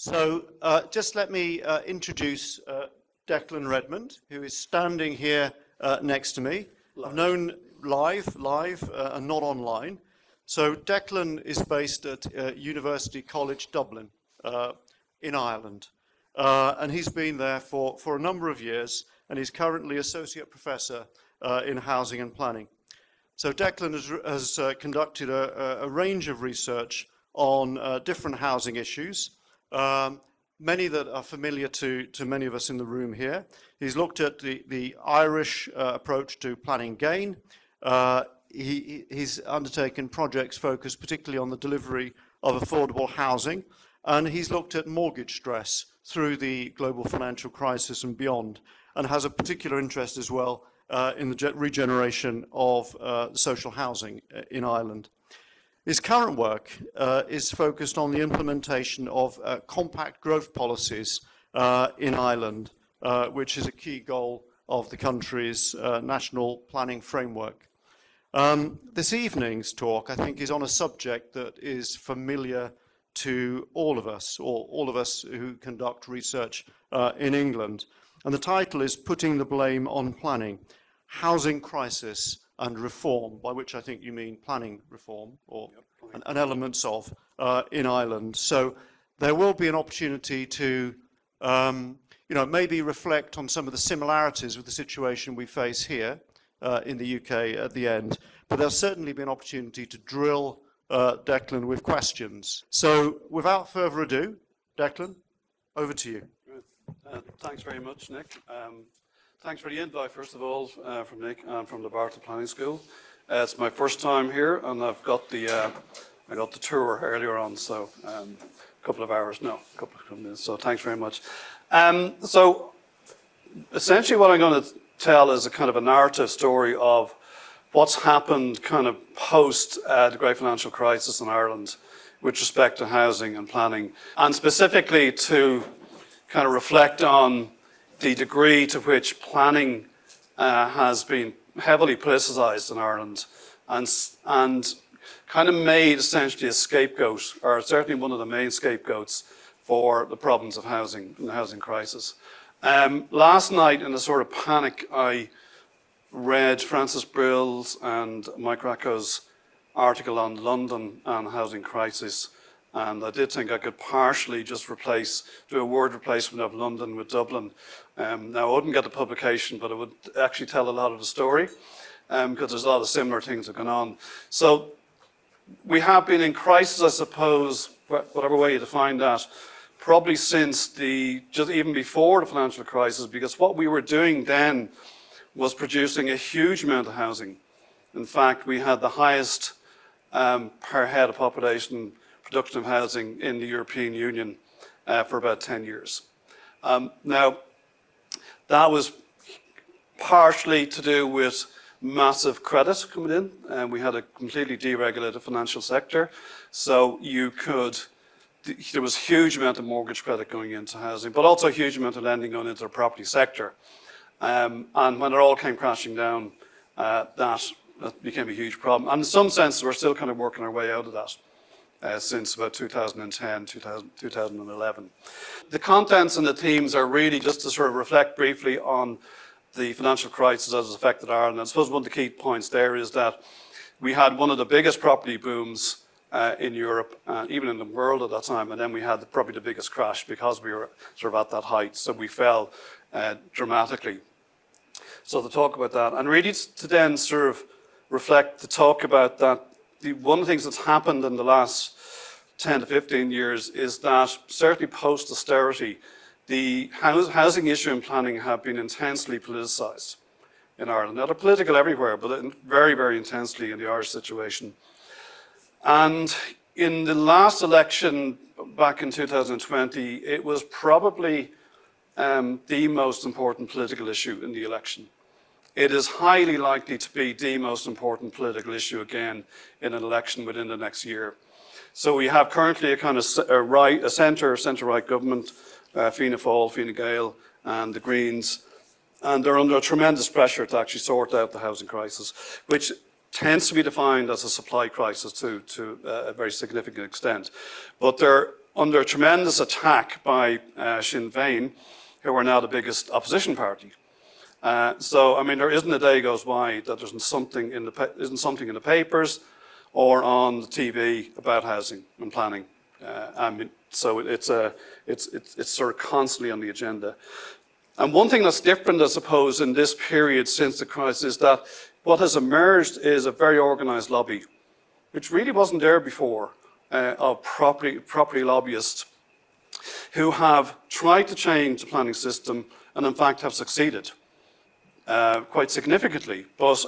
So just let me introduce Declan Redmond, who is standing here next to me. I've known live and not online. So Declan is based at University College Dublin in Ireland. And he's been there for a number of years, and he's currently Associate Professor in Housing and Planning. So Declan has conducted a range of research on different housing issues, many that are familiar to many of us in the room here. He's looked at the Irish approach to planning gain. He's undertaken projects focused particularly on the delivery of affordable housing, and he's looked at mortgage stress through the global financial crisis and beyond, and has a particular interest as well in the regeneration of social housing in Ireland. His current work is focused on the implementation of compact growth policies in Ireland, which is a key goal of the country's national planning framework. This evening's talk, I think, is on a subject that is familiar to all of us, or all of us who conduct research in England. And the title is Putting the Blame on Planning, Housing Crisis and Reform, by which I think you mean planning reform, or and elements of in Ireland. So there will be an opportunity to maybe reflect on some of the similarities with the situation we face here in the UK at the end. But there'll certainly be an opportunity to drill Declan with questions. So without further ado, Declan, over to you. Thanks very much, Nick. Thanks for the invite, first of all, from Nick and from the Barton Planning School. It's my first time here, and I've got the tour earlier on, so a couple of minutes. So thanks very much. So essentially, what I'm going to tell is a kind of a narrative story of what's happened kind of post the great financial crisis in Ireland with respect to housing and planning, and specifically to kind of reflect on the degree to which planning has been heavily politicized in Ireland and kind of made essentially a scapegoat, or certainly one of the main scapegoats for the problems of housing and the housing crisis. Last night, in a sort of panic, I read Francis Brill's and Mike Racco's article on London and housing crisis, and I did think I could partially just do a word replacement of London with Dublin. Now, I wouldn't get the publication, but it would actually tell a lot of the story, because there's a lot of similar things that are going on. So we have been in crisis, I suppose, whatever way you define that, probably since just even before the financial crisis, because what we were doing then was producing a huge amount of housing. In fact, we had the highest per head of population production of housing in the European Union for about 10 years. Now, that was partially to do with massive credit coming in, and we had a completely deregulated financial sector. So there was a huge amount of mortgage credit going into housing, but also a huge amount of lending going into the property sector. And when it all came crashing down, that became a huge problem. And in some sense, we're still kind of working our way out of that since about 2010, 2011. The contents and the themes are really just to sort of reflect briefly on the financial crisis as it's affected Ireland. I suppose one of the key points there is that we had one of the biggest property booms in Europe, even in the world at that time, and then we had probably the biggest crash because we were sort of at that height, so we fell dramatically. So to talk about that, and really to then sort of to talk about that, one of the things that's happened in the last 10 to 15 years is that certainly post-austerity, the housing issue and planning have been intensely politicised in Ireland. Now, they're political everywhere, but very, very intensely in the Irish situation. And in the last election back in 2020, it was probably the most important political issue in the election. It is highly likely to be the most important political issue again in an election within the next year. So we have currently a kind of a centre-right government, Fianna Fáil, Fine Gael, and the Greens, and they're under tremendous pressure to actually sort out the housing crisis, which tends to be defined as a supply crisis to a very significant extent. But they're under tremendous attack by Sinn Féin, who are now the biggest opposition party. So, I mean, there isn't a day goes by that there isn't something in the papers or on the TV about housing and planning. I mean, so it's sort of constantly on the agenda. And one thing that's different, I suppose, in this period since the crisis is that what has emerged is a very organised lobby, which really wasn't there before, of property lobbyists who have tried to change the planning system and in fact have succeeded quite significantly. But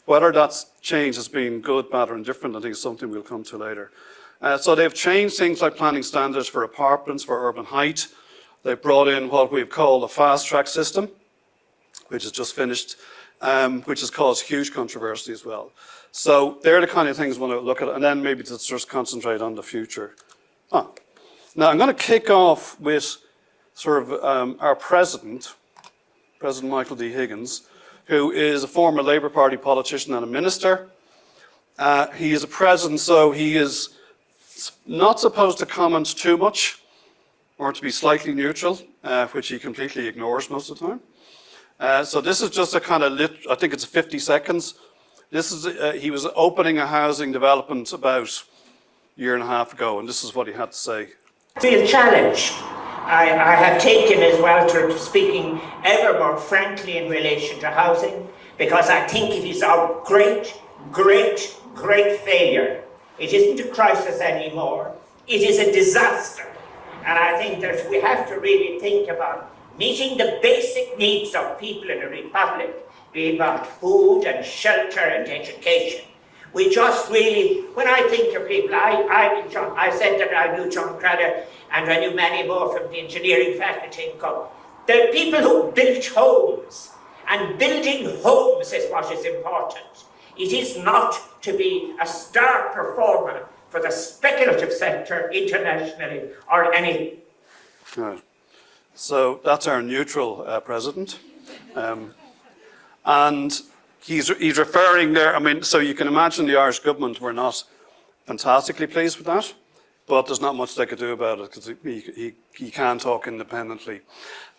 whether that change has been good, bad or indifferent, I think is something we'll come to later. So they've changed things like planning standards for apartments, for urban height. They've brought in what we've called a fast track system, which is just finished, which has caused huge controversy as well. So they're the kind of things we want to look at, and then maybe to just concentrate on the future. Now I'm going to kick off with sort of our President Michael D. Higgins, who is a former Labour Party politician and a minister. He is a president, so he is not supposed to comment too much or to be slightly neutral, which he completely ignores most of the time. So this is just a kind of, I think it's 50 seconds. This is, he was opening a housing development about a year and a half ago, and this is what he had to say. Real challenge. I have taken as well to speaking ever more frankly in relation to housing, because I think it is our great failure. It isn't a crisis anymore. It is a disaster. And I think that we have to really think about meeting the basic needs of people in a republic, be about food and shelter and education. We just really, when I think of people, I said that I knew John Craddock and I knew many more from the engineering faculty in Cork. There are people who built homes, and building homes is what is important. It is not to be a star performer for the speculative sector internationally or any. Right. So that's our neutral president. And he's referring there, I mean, so you can imagine the Irish government were not fantastically pleased with that, but there's not much they could do about it because he can talk independently.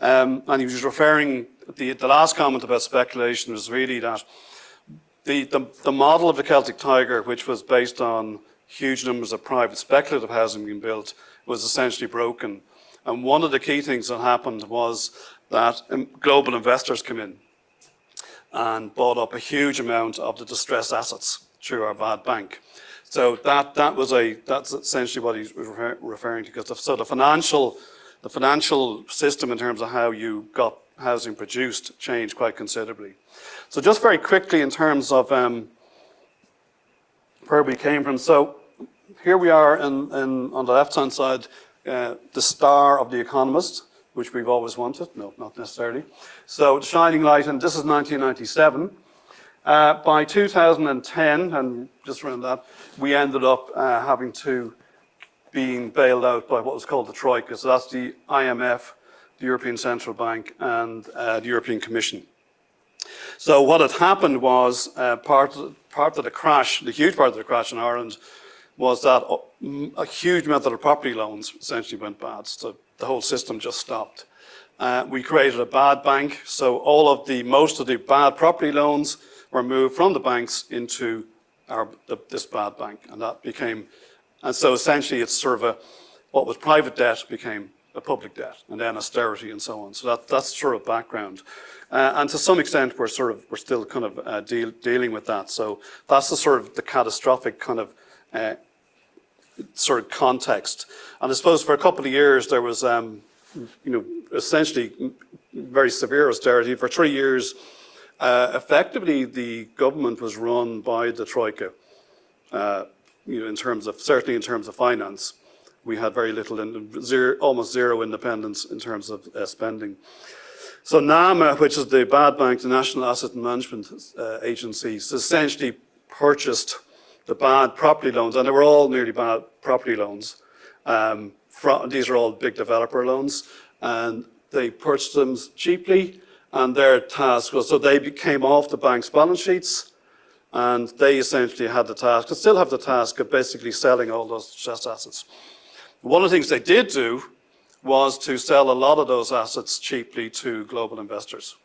And he was referring, the last comment about speculation was really that the model of the Celtic Tiger, which was based on huge numbers of private speculative housing being built, was essentially broken. And one of the key things that happened was that global investors came in and bought up a huge amount of the distressed assets through our bad bank. So that's essentially what he's referring to. Because the financial system in terms of how you got housing produced changed quite considerably. So just very quickly in terms of where we came from. So here we are on the left-hand side, the star of The Economist, which we've always wanted. No, not necessarily. So the shining light, and this is 1997. By 2010, and just around that, we ended up having to being bailed out by what was called the Troika. So that's the IMF, the European Central Bank, and the European Commission. So what had happened was part of the crash, the huge part of the crash in Ireland, was that a huge amount of the property loans essentially went bad. So the whole system just stopped. We created a bad bank, so most of the bad property loans were moved from the banks into this bad bank, and that became, and so essentially it's sort of what was private debt became a public debt, and then austerity and so on. So that's sort of background, and to some extent we're still kind of dealing with that. So that's the sort of the catastrophic kind of sort of context. And I suppose for a couple of years there was, essentially very severe austerity. For 3 years, effectively the government was run by the Troika, certainly in terms of finance. We had very little, almost zero independence in terms of spending. So NAMA, which is the bad bank, the National Asset Management Agency, essentially purchased the bad property loans, and they were all nearly bad property loans. These are all big developer loans, and they purchased them cheaply, and their task was, so they came off the bank's balance sheets, and they essentially had the task, and still have the task of basically selling all those distressed assets. One of the things they did do was to sell a lot of those assets cheaply to global investors.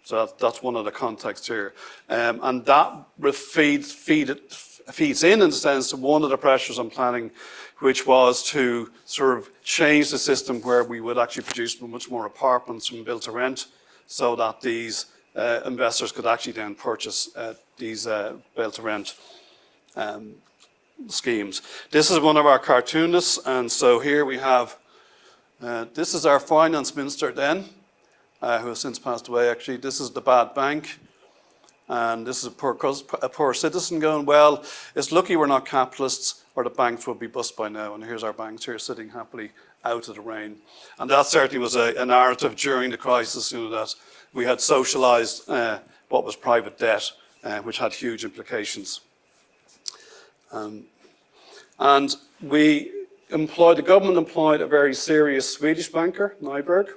So that's one of the contexts here. And that feeds in the sense of one of the pressures on planning, which was to sort of change the system where we would actually produce much more apartments from build to rent, so that these investors could actually then purchase these build to rent schemes. This is one of our cartoonists, and so here we have, this is our finance minister then, who has since passed away actually. This is the bad bank, and this is a poor citizen going, well, it's lucky we're not capitalists or the banks would be bust by now, and here's our banks here sitting happily out of the rain. And that certainly was a narrative during the crisis, you know, that we had socialized what was private debt, which had huge implications. And the government employed a very serious Swedish banker, Nyberg,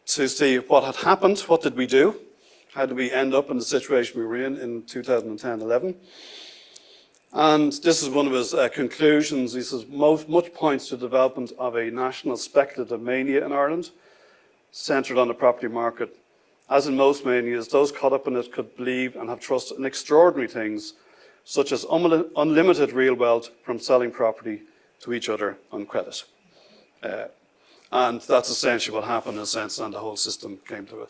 to see what had happened, what did we do, how did we end up in the situation we were in 2010-11. And this is one of his conclusions. He says, much points to the development of a national speculative mania in Ireland, centred on the property market. As in most manias, those caught up in it could believe and have trust in extraordinary things, such as unlimited real wealth from selling property to each other on credit. And that's essentially what happened in a sense, and the whole system came to a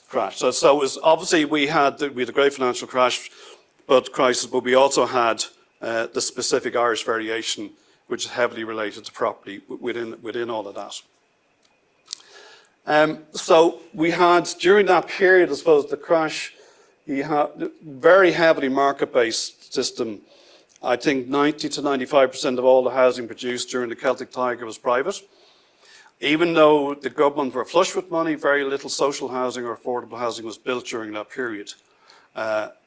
crash. So it was obviously we had a great financial crisis, but we also had the specific Irish variation, which is heavily related to property within all of that. So we had, during that period, I suppose, the crash, you had a very heavily market-based system. I think 90 to 95% of all the housing produced during the Celtic Tiger was private. Even though the government were flush with money, very little social housing or affordable housing was built during that period,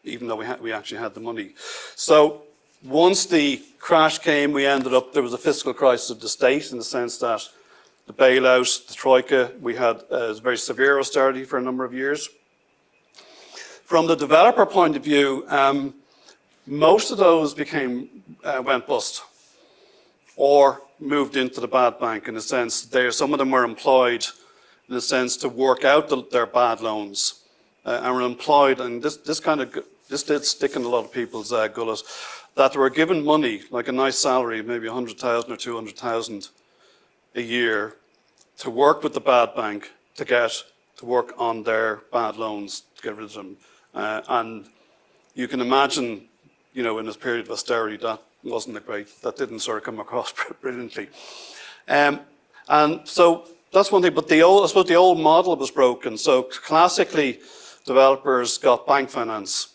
even though we actually had the money. So once the crash came, there was a fiscal crisis of the state, in the sense that the bailout, the troika, we had very severe austerity for a number of years. From the developer point of view, most of those went bust or moved into the bad bank, in a sense. Some of them were employed, in a sense, to work out their bad loans, and were employed, and this did stick in a lot of people's gullet, that they were given money, like a nice salary, maybe 100,000 or 200,000 a year, to work with the bad bank to work on their bad loans, to get rid of them. And you can imagine, you know, in this period of austerity, that that didn't sort of come across brilliantly. And so that's one thing, but I suppose the old model was broken. So classically, developers got bank finance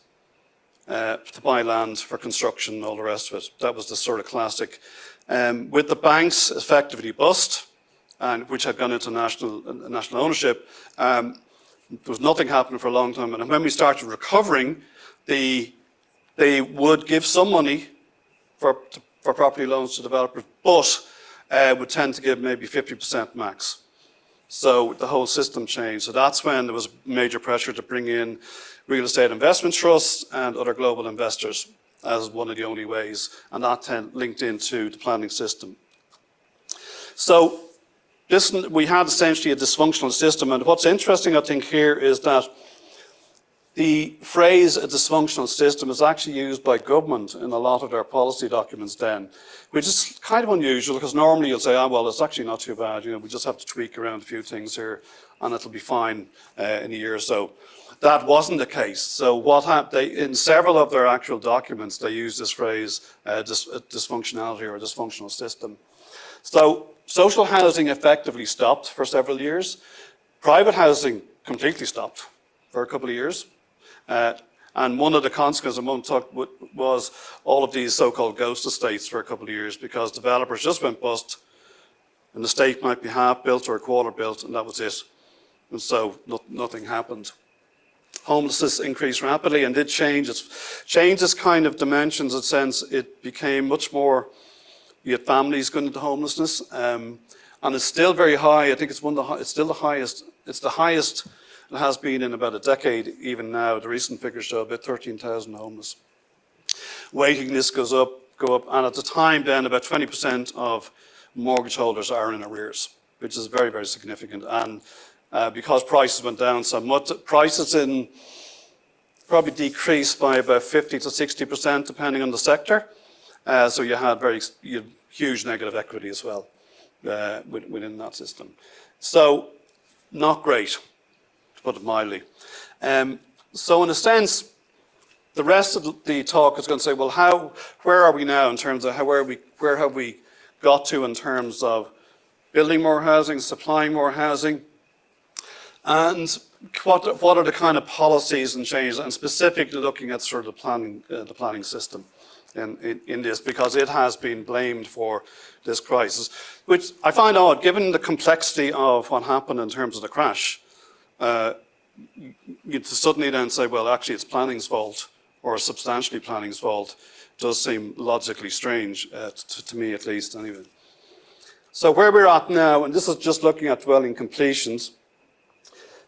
to buy land for construction and all the rest of it. That was the sort of classic. With the banks effectively bust, and which had gone into national ownership, there was nothing happening for a long time. And when we started recovering, they would give some money for property loans to developers, but would tend to give maybe 50% max. So the whole system changed. So that's when there was major pressure to bring in real estate investment trusts and other global investors as one of the only ways, and that linked into the planning system. So we had essentially a dysfunctional system, and what's interesting, I think, here is that the phrase a dysfunctional system is actually used by government in a lot of their policy documents then, which is kind of unusual, because normally you'll say, well, it's actually not too bad, you know, we just have to tweak around a few things here and it'll be fine in a year or so. That wasn't the case. So what happened, in several of their actual documents, they use this phrase, dysfunctionality or dysfunctional system. So social housing effectively stopped for several years. Private housing completely stopped for a couple of years. And one of the consequences I won't talk was all of these so-called ghost estates for a couple of years, because developers just went bust, and the estate might be half built or a quarter built, and that was it. And so nothing happened. Homelessness increased rapidly and did change. It changed its kind of dimensions, in a sense. It became much more, you had families going into homelessness, and it's still very high. I think it's still the highest. It's the highest it has been in about a decade, even now. The recent figures show about 13,000 homeless. Waiting lists go up, and at the time then about 20% of mortgage holders are in arrears, which is very, very significant. And because prices went down so much, prices in probably decreased by about 50 to 60% depending on the sector. So you had huge negative equity as well within that system. So not great, to put it mildly. So in a sense, the rest of the talk is going to say, well, where are we now in terms of where have we got to in terms of building more housing, supplying more housing, and what are the kind of policies and changes, and specifically looking at sort of the planning system in this, because it has been blamed for this crisis, which I find odd, given the complexity of what happened in terms of the crash. You suddenly then say, well, actually it's planning's fault, or substantially planning's fault, does seem logically strange, to me at least anyway. So where we're at now, and this is just looking at dwelling completions.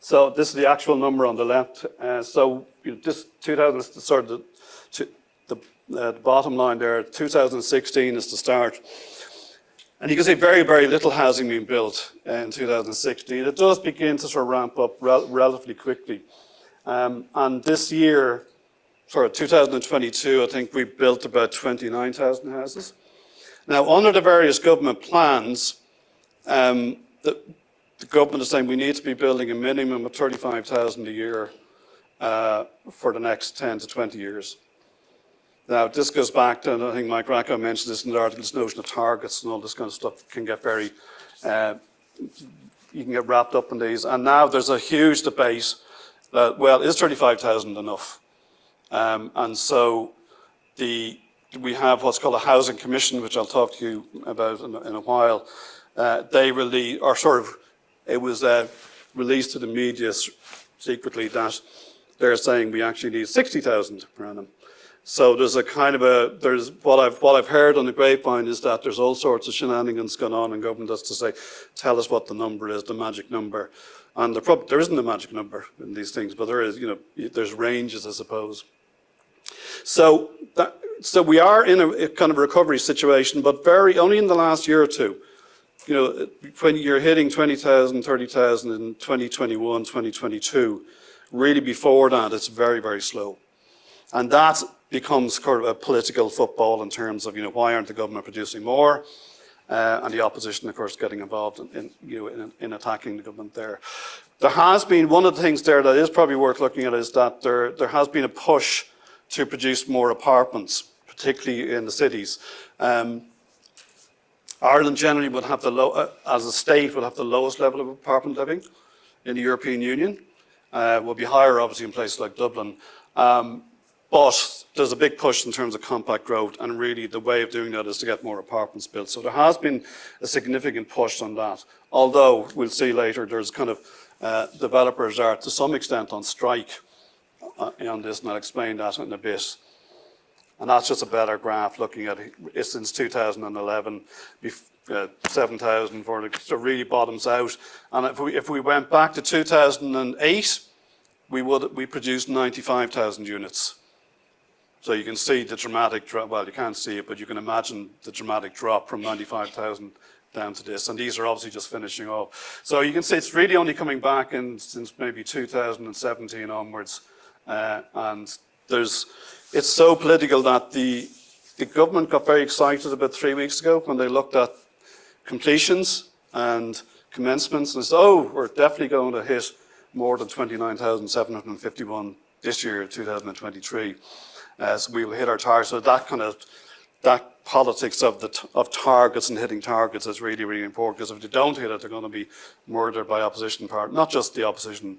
So this is the actual number on the left. So this 2000, sort of the bottom line there, 2016 is the start. And you can see very, very little housing being built in 2016. It does begin to sort of ramp up relatively quickly. And this year, 2022, I think we built about 29,000 houses. Now, under the various government plans, the government is saying we need to be building a minimum of 35,000 a year for the next 10 to 20 years. Now, this goes back to, and I think Mike Racco mentioned this in the article, this notion of targets and all this kind of stuff can get very, you can get wrapped up in these. And now there's a huge debate that, well, is 35,000 enough? And so we have what's called a housing commission, which I'll talk to you about in a while. They release, or sort of, it was released to the media secretly that they're saying we actually need 60,000 per annum. So there's a kind of there's what I've heard on the grapevine is that there's all sorts of shenanigans going on in government as to say, tell us what the number is, the magic number. And there isn't a magic number in these things, but there is, there's ranges, I suppose. So we are in a kind of recovery situation, but only in the last year or two. When you're hitting 20,000, 30,000 in 2021, 2022, really before that, it's very, very slow. And that becomes sort of a political football in terms of, why aren't the government producing more? And the opposition, of course, getting involved in attacking the government there. There has been, one of the things there that is probably worth looking at is that there has been a push to produce more apartments, particularly in the cities. Ireland generally would have as a state, would have the lowest level of apartment living in the European Union. Will be higher, obviously, in places like Dublin. But there's a big push in terms of compact growth, and really the way of doing that is to get more apartments built. So there has been a significant push on that. Although, we'll see later, there's kind of developers are to some extent on strike on this, and I'll explain that in a bit. And that's just a better graph looking at it since 2011, 7,000 for it really bottoms out. And if we went back to 2008, we produced 95,000 units. So you can see the dramatic drop, well, you can't see it, but you can imagine the dramatic drop from 95,000 down to this. And these are obviously just finishing off. So you can see it's really only coming back since maybe 2017 onwards. And it's so political that the government got very excited about 3 weeks ago when they looked at completions and commencements and said, oh, we're definitely going to hit more than 29,751 this year, 2023. So we will hit our target. So that politics of targets and hitting targets is really, really important, because if they don't hit it, they're going to be murdered by opposition parties, not just the opposition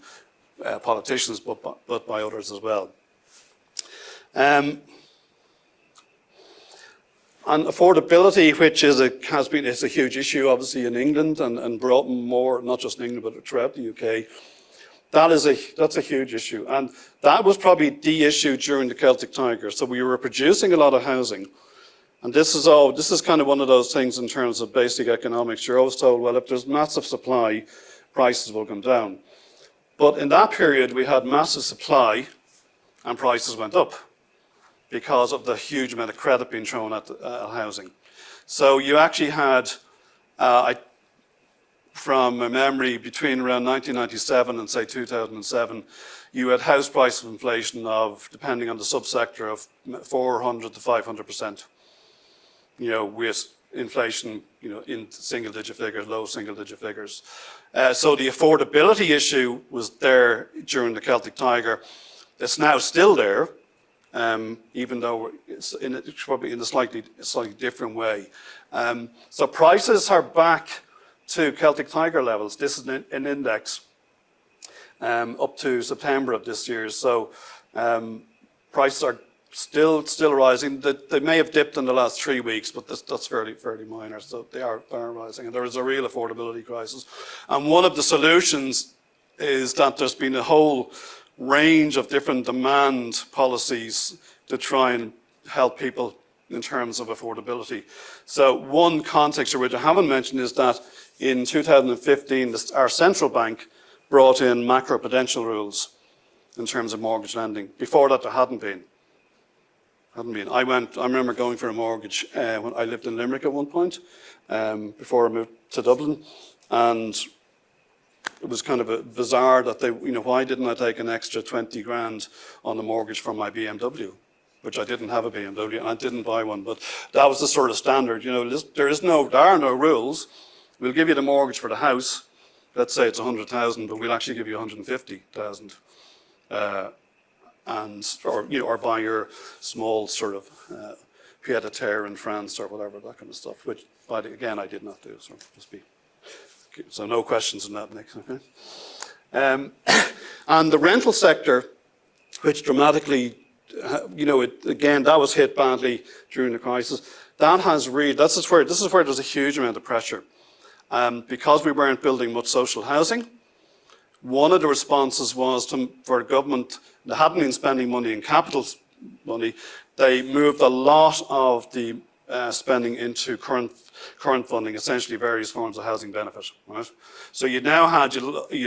politicians, but by others as well. And affordability, which is a huge issue, obviously, in England and brought more, not just in England, but throughout the UK. That's a huge issue, and that was probably the issue during the Celtic Tiger. So we were producing a lot of housing, and this is kind of one of those things in terms of basic economics. You're always told, well, if there's massive supply, prices will come down. But in that period, we had massive supply, and prices went up because of the huge amount of credit being thrown at housing. So you actually had From memory, between around 1997 and say 2007, you had house price inflation of, depending on the subsector, of 400 to 500%. With inflation, in single-digit figures, low single-digit figures. So the affordability issue was there during the Celtic Tiger. It's now still there, even though it's probably in a slightly different way. So prices are back to Celtic Tiger levels. This is an index up to September of this year. So prices are still rising. They may have dipped in the last 3 weeks, but that's fairly minor. So they are rising, and there is a real affordability crisis. And one of the solutions is that there's been a whole range of different demand policies to try and help people in terms of affordability. So one context which I haven't mentioned is that in 2015, our central bank brought in macroprudential rules in terms of mortgage lending. Before that, there hadn't been. I remember going for a mortgage when I lived in Limerick at one point, before I moved to Dublin, and it was kind of bizarre that why didn't I take an extra 20 grand on the mortgage for my BMW, which I didn't have a BMW and I didn't buy one, but that was the sort of standard. There are no rules. We'll give you the mortgage for the house. Let's say it's 100,000, but we'll actually give you 150,000. Or buy your small sort of pied-à-terre in France or whatever, that kind of stuff, which, again, I did not do. So no questions on that, Nick. Okay. And the rental sector, which dramatically, again, that was hit badly during the crisis. This is where there's a huge amount of pressure. Because we weren't building much social housing, one of the responses was for government that hadn't been spending money in capital money, they moved a lot of the spending into current funding, essentially various forms of housing benefit, right? So you now had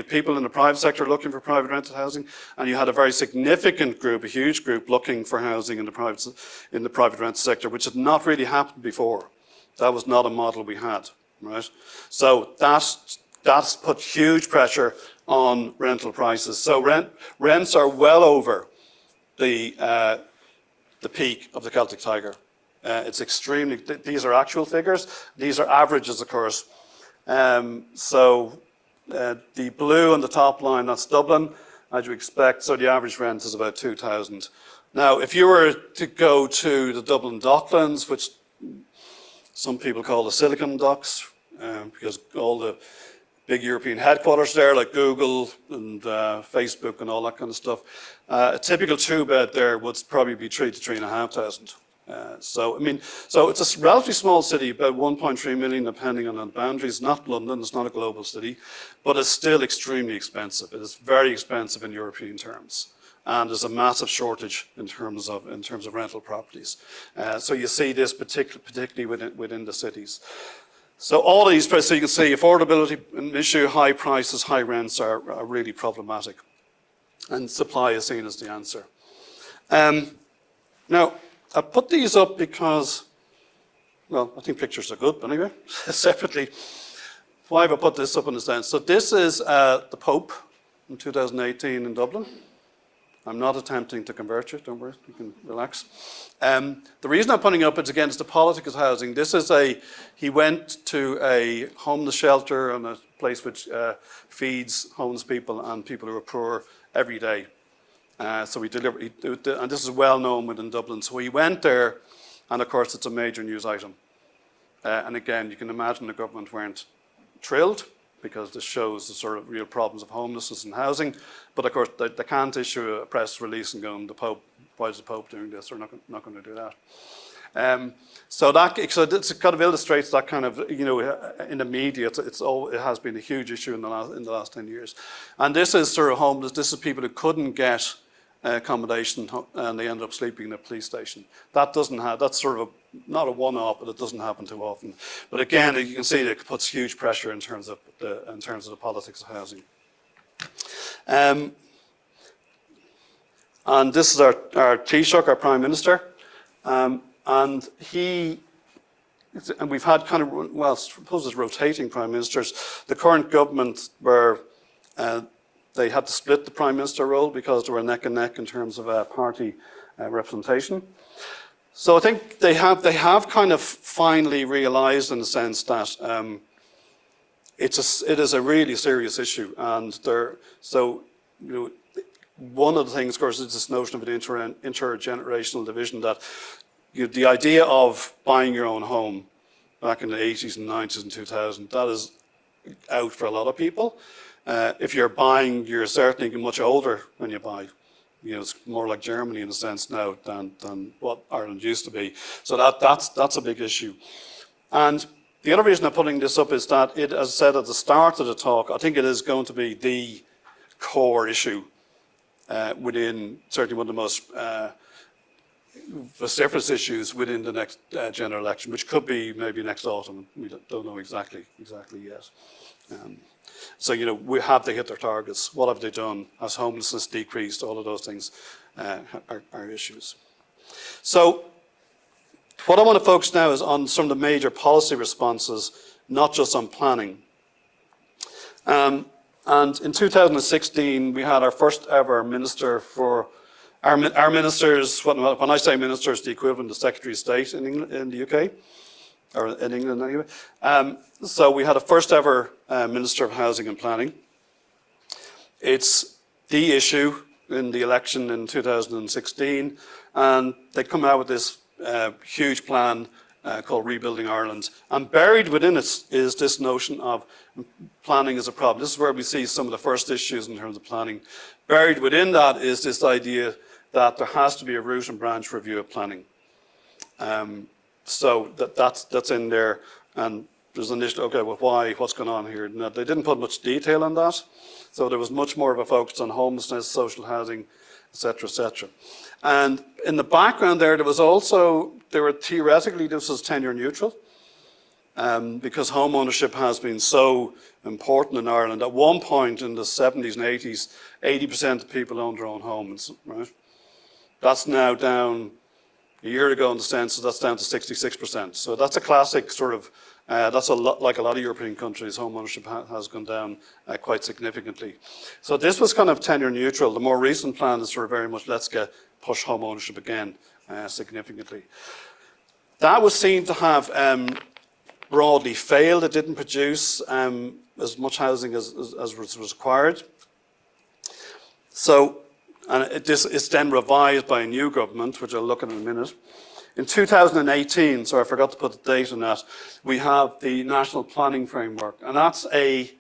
people in the private sector looking for private rented housing, and you had a very significant group, a huge group, looking for housing in the private rented sector, which had not really happened before. That was not a model we had, right? So that's put huge pressure on rental prices. So rents are well over the peak of the Celtic Tiger. It's extremely, these are actual figures. These are averages, of course. So the blue on the top line, that's Dublin, as you expect. So the average rent is about 2,000. Now, if you were to go to the Dublin Docklands, which some people call the Silicon Docks, because all the big European headquarters there, like Google and Facebook and all that kind of stuff. A typical two-bed there would probably be 3,000 to 3,500. So it's a relatively small city, about 1.3 million, depending on the boundaries. Not London, it's not a global city, but it's still extremely expensive. It is very expensive in European terms, and there's a massive shortage in terms of rental properties. So you see this particularly within the cities. So all of these, so you can see affordability an issue, high prices, high rents are really problematic, and supply is seen as the answer. Now, I put these up because, well, I think pictures are good, but anyway, separately. Why have I put this up in the stand? So this is the Pope in 2018 in Dublin. I'm not attempting to convert you, don't worry, you can relax. The reason I'm putting it up is, again, it's the politics of housing. He went to a homeless shelter and a place which feeds homeless people and people who are poor every day. So and this is well known within Dublin. So he went there, and of course it's a major news item. And again, you can imagine the government weren't thrilled, because this shows the sort of real problems of homelessness and housing. But of course, they can't issue a press release and go, why is the Pope doing this? We're not going to do that. So it kind of illustrates that kind of, in the media, it has been a huge issue in the last 10 years. And this is sort of homeless. This is people who couldn't get accommodation, and they end up sleeping in a police station. That's sort of not a one-off, but it doesn't happen too often. But again, you can see that it puts huge pressure in terms of the politics of housing. And this is our Taoiseach, our Prime Minister, and he and we've had kind of, well, I suppose it's rotating prime ministers. The current government were, they had to split the prime minister role because they were neck and neck in terms of party representation. So I think they have kind of finally realised in the sense that it is a really serious issue, and one of the things, of course, is this notion of an intergenerational division, that the idea of buying your own home back in the 80s and 90s and 2000, that is out for a lot of people. If you're buying, you're certainly much older when you buy. It's more like Germany in a sense now than what Ireland used to be. So that's a big issue. And the other reason I'm putting this up is that it, as I said at the start of the talk, I think it is going to be the core issue within certainly one of the most vociferous issues within the next general election, which could be maybe next autumn. We don't know exactly yet. So, have they hit their targets? What have they done? Has homelessness decreased? All of those things are issues. So, what I want to focus now is on some of the major policy responses, not just on planning. And in 2016, we had our first ever minister for, our ministers, when I say ministers, the equivalent of Secretary of State in the UK, or in England anyway. So we had a first ever Minister of Housing and Planning. It's the issue in the election in 2016, and they come out with this huge plan called Rebuilding Ireland. And buried within it is this notion of planning as a problem. This is where we see some of the first issues in terms of planning. Buried within that is this idea that there has to be a root and branch review of planning. So that's in there, and there's an issue, okay, well, why, what's going on here? Now, they didn't put much detail on that, so there was much more of a focus on homelessness, social housing, etc., etc. And in the background there were theoretically, this was tenure neutral, because home ownership has been so important in Ireland. At one point in the 70s and 80s, 80% of people owned their own homes, right? That's now down, a year ago in the census, that's down to 66%. So that's a classic sort of, that's a lot like a lot of European countries, home ownership has gone down quite significantly. So this was kind of tenure neutral. The more recent plan is sort of very much, let's push home ownership again significantly. That was seen to have broadly failed. It didn't produce as much housing as was required. So, and it's then revised by a new government, which I'll look at in a minute. In 2018, so I forgot to put the date on that, we have the National Planning Framework. And that's a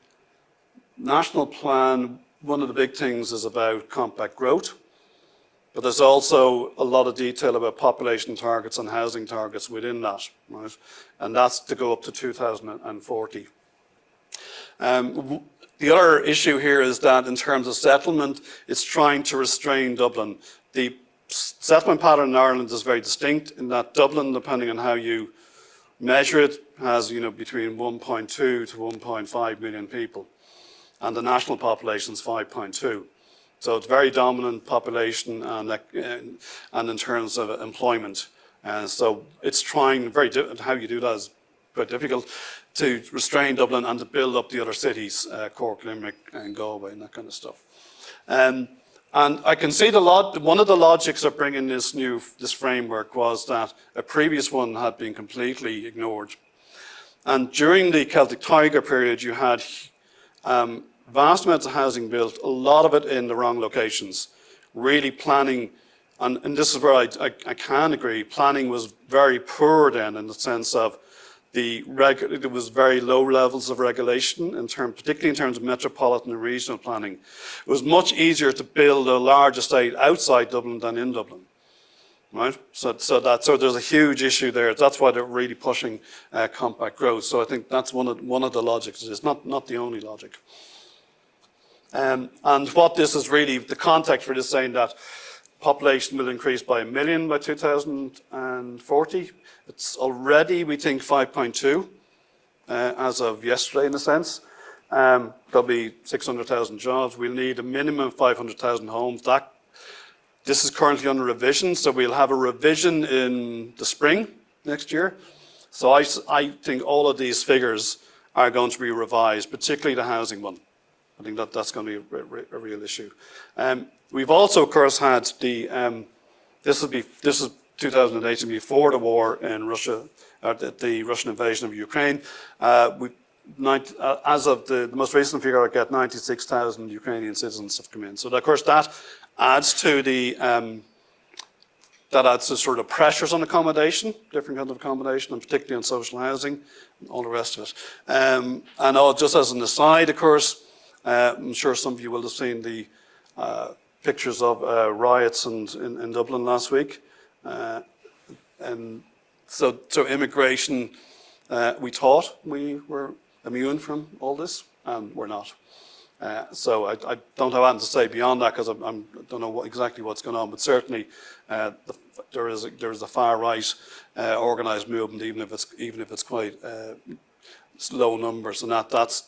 national plan. One of the big things is about compact growth. But there's also a lot of detail about population targets and housing targets within that, right? And that's to go up to 2040. The other issue here is that in terms of settlement, it's trying to restrain Dublin. The settlement pattern in Ireland is very distinct in that Dublin, depending on how you measure it, has between 1.2 to 1.5 million people, and the national population is 5.2. So it's very dominant population and in terms of employment. So it's trying how you do that is very difficult, to restrain Dublin and to build up the other cities, Cork, Limerick and Galway and that kind of stuff. And I can see one of the logics of bringing this framework was that a previous one had been completely ignored. And during the Celtic Tiger period, you had vast amounts of housing built, a lot of it in the wrong locations. Really planning, and this is where I can agree, planning was very poor then in the sense of there was very low levels of regulation, particularly in terms of metropolitan and regional planning. It was much easier to build a large estate outside Dublin than in Dublin, right? So there's a huge issue there. That's why they're really pushing compact growth. So I think that's one of the logics. It's not the only logic. And what this is really, the context for this saying that population will increase by 1 million by 2040. It's already, we think, 5.2 as of yesterday, in a sense. There'll be 600,000 jobs. We'll need a minimum of 500,000 homes. This is currently under revision, so we'll have a revision in the spring next year. So I think all of these figures are going to be revised, particularly the housing one. I think that's going to be a real issue. We've also, of course, had this is 2018, before the war in Russia, the Russian invasion of Ukraine. As of the most recent figure I get, 96,000 Ukrainian citizens have come in. So of course that adds to sort of pressures on accommodation, different kinds of accommodation, and particularly on social housing, and all the rest of it. And just as an aside, of course, I'm sure some of you will have seen the pictures of riots in Dublin last week. And so immigration, we thought we were immune from all this, and we're not. So I don't have anything to say beyond that, because I don't know exactly what's going on, but certainly there is a far right organised movement, even if it's quite low numbers, and that's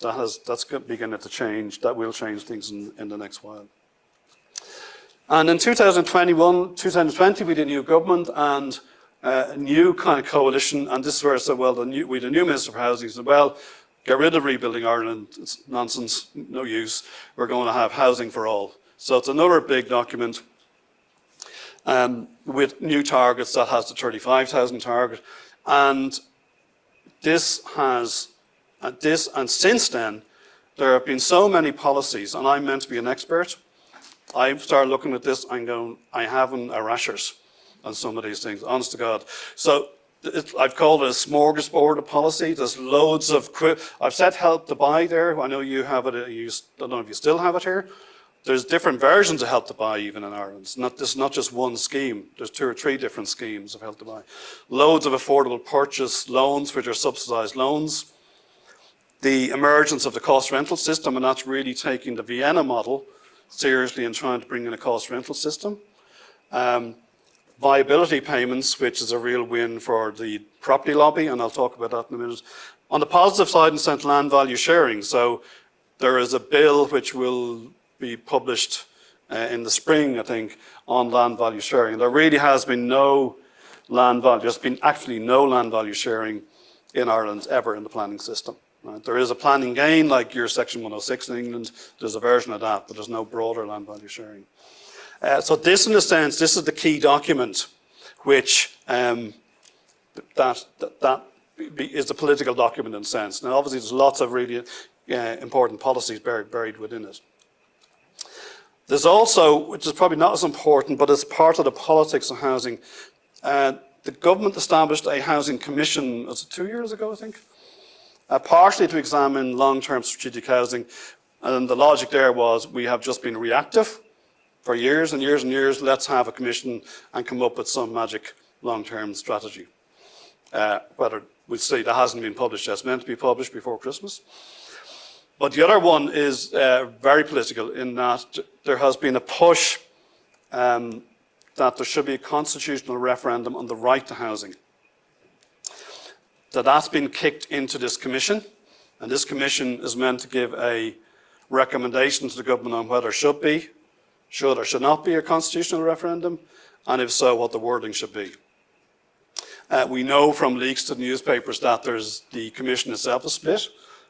beginning to change. That will change things in the next while. And in 2020, we had a new government and a new kind of coalition, and this is where I said, well, we had a new Minister for Housing. He said, well, get rid of Rebuilding Ireland, it's nonsense, no use. We're going to have housing for all. So it's another big document with new targets. That has the 35,000 target. And and since then, there have been so many policies, and I'm meant to be an expert. I started looking at this and going, I haven't a rashers on some of these things, honest to God. So I've called it a smorgasbord of policy. There's loads of, I've said Help to Buy there. I know you have it, I don't know if you still have it here. There's different versions of Help to Buy even in Ireland. It's not just one scheme. There's 2 or 3 different schemes of Help to Buy. Loads of affordable purchase loans, which are subsidised loans. The emergence of the cost rental system, and that's really taking the Vienna model seriously and trying to bring in a cost rental system. Viability payments, which is a real win for the property lobby, and I'll talk about that in a minute. On the positive side, in central land value sharing. So there is a bill which will be published in the spring, I think, on land value sharing. There really has been no land value, there's been actually no land value sharing in Ireland ever in the planning system. Right? There is a planning gain, like your Section 106 in England. There's a version of that, but there's no broader land value sharing. So this, in a sense, this is the key document, which that is the political document in a sense. Now, obviously, there's lots of really important policies buried within it. There's also, which is probably not as important, but it's part of the politics of housing. The government established a housing commission, was it 2 years ago, I think? Partially to examine long-term strategic housing. And the logic there was, we have just been reactive for years and years and years. Let's have a commission and come up with some magic long-term strategy. Whether we'll see, that hasn't been published yet. It's meant to be published before Christmas. But the other one is very political, in that there has been a push that there should be a constitutional referendum on the right to housing. That's been kicked into this commission, and this commission is meant to give a recommendation to the government on whether should or should not be a constitutional referendum, and if so, what the wording should be. We know from leaks to the newspapers that the commission itself is split.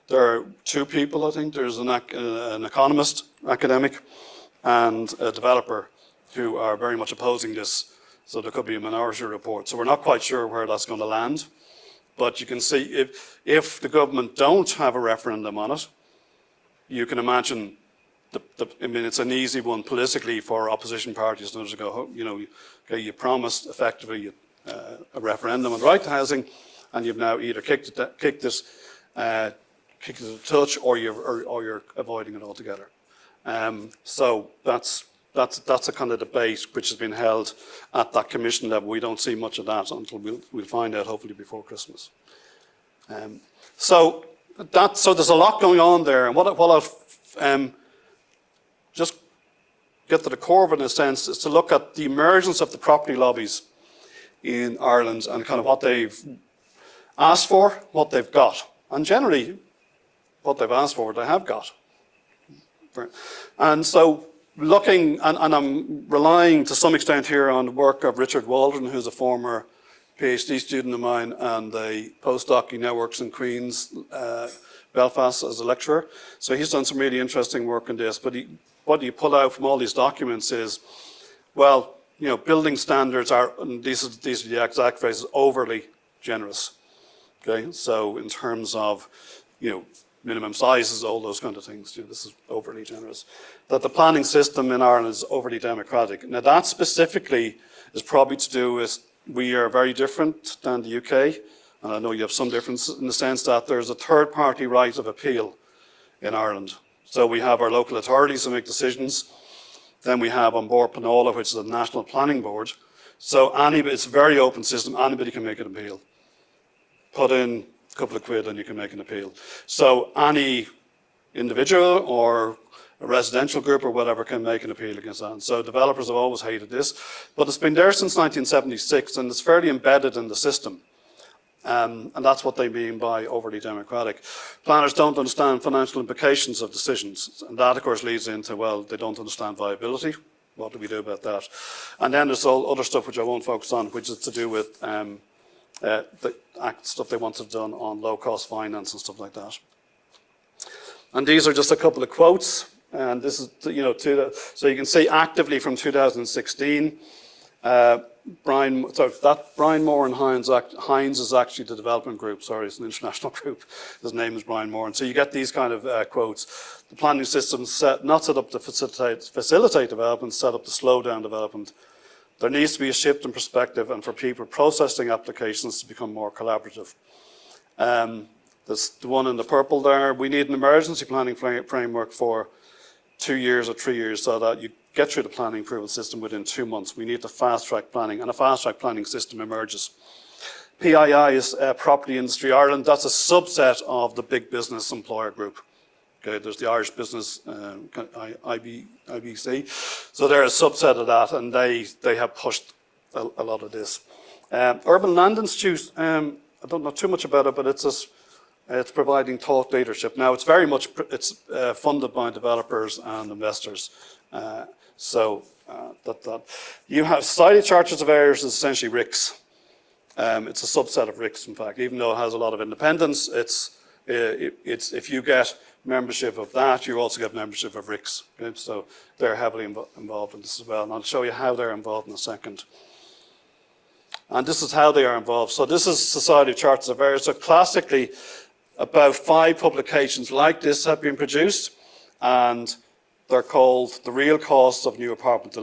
There are 2 people, I think. There's an economist, academic, and a developer who are very much opposing this. So there could be a minority report. So we're not quite sure where that's going to land. But you can see if the government don't have a referendum on it, you can imagine, I mean, it's an easy one politically for opposition parties to go, okay, you promised effectively a referendum on the right to housing, and you've now either kicked it a touch, or you're avoiding it altogether. So that's a kind of debate which has been held at that commission level. We don't see much of that until we'll find out hopefully before Christmas. So there's a lot going on there, and what I'll just get to the core of it in a sense is to look at the emergence of the property lobbies in Ireland and kind of what they've asked for, what they've got, and generally what they've asked for, they have got. And so looking, and I'm relying to some extent here on the work of Richard Waldron, who's a former PhD student of mine and a postdoc. He now works in Queen's, Belfast as a lecturer. So he's done some really interesting work on this. But what you pull out from all these documents is, well, you know, building standards are, and these are the exact phrases, overly generous. Okay, so in terms of, you know, minimum sizes, all those kind of things, you know, this is overly generous. That the planning system in Ireland is overly democratic. Now that specifically is probably to do with, we are very different than the UK, and I know you have some difference in the sense that there's a third party right of appeal in Ireland. So we have our local authorities who make decisions. Then we have on board PANOLA, which is the National Planning Board. So it's a very open system, anybody can make an appeal. Put in a couple of quid and you can make an appeal. So any individual or a residential group or whatever can make an appeal against that. And so developers have always hated this, but it's been there since 1976 and it's fairly embedded in the system. And that's what they mean by overly democratic. Planners don't understand financial implications of decisions. And that, of course, leads into, well, they don't understand viability. What do we do about that? And then there's all other stuff which I won't focus on, which is to do with the stuff they wanted done on low-cost finance and stuff like that. And these are just a couple of quotes. And this is, you know, so you can see actively from 2016, Brian Moore and Hines is actually the development group. Sorry, it's an international group. His name is Brian Moore. And so you get these kind of quotes. The planning system not set up to facilitate development, set up to slow down development. There needs to be a shift in perspective and for people processing applications to become more collaborative. There's the one in the purple there. We need an emergency planning framework for 2 years or 3 years so that you get through the planning approval system within 2 months. We need to fast-track planning, and a fast-track planning system emerges. PII is Property Industry Ireland. That's a subset of the big business employer group. Okay, there's the Irish Business IBC. So they're a subset of that, and they have pushed a lot of this. Urban Land Institute, I don't know too much about it, but it's providing thought leadership. Now, it's very much funded by developers and investors. You have Society of Chartered Surveyors is essentially RICS. It's a subset of RICS, in fact, even though it has a lot of independence. It's if you get membership of that, you also get membership of RICS. Okay? So they're heavily involved in this as well, and I'll show you how they're involved in a second. And this is how they are involved. So this is Society of Chartered Surveyors. So classically, about 5 publications like this have been produced, and they're called The Real Costs of New Apartment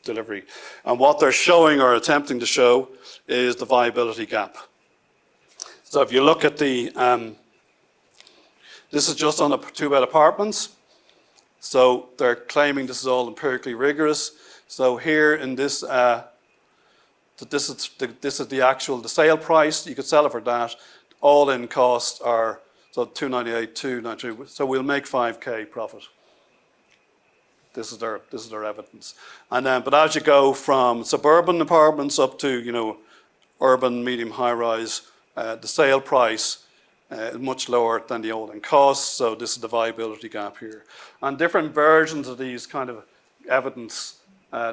Delivery. And what they're showing or attempting to show is the viability gap. So if you look at this is just on 2-bed apartments. So they're claiming this is all empirically rigorous. So here in this, this is the sale price. You could sell it for that. All-in costs are, so 298, 293. So we'll make 5K profit. This is their evidence. And then, but as you go from suburban apartments up to, you know, urban, medium, high-rise, the sale price is much lower than the all-in costs. So this is the viability gap here. And different versions of these kind of evidence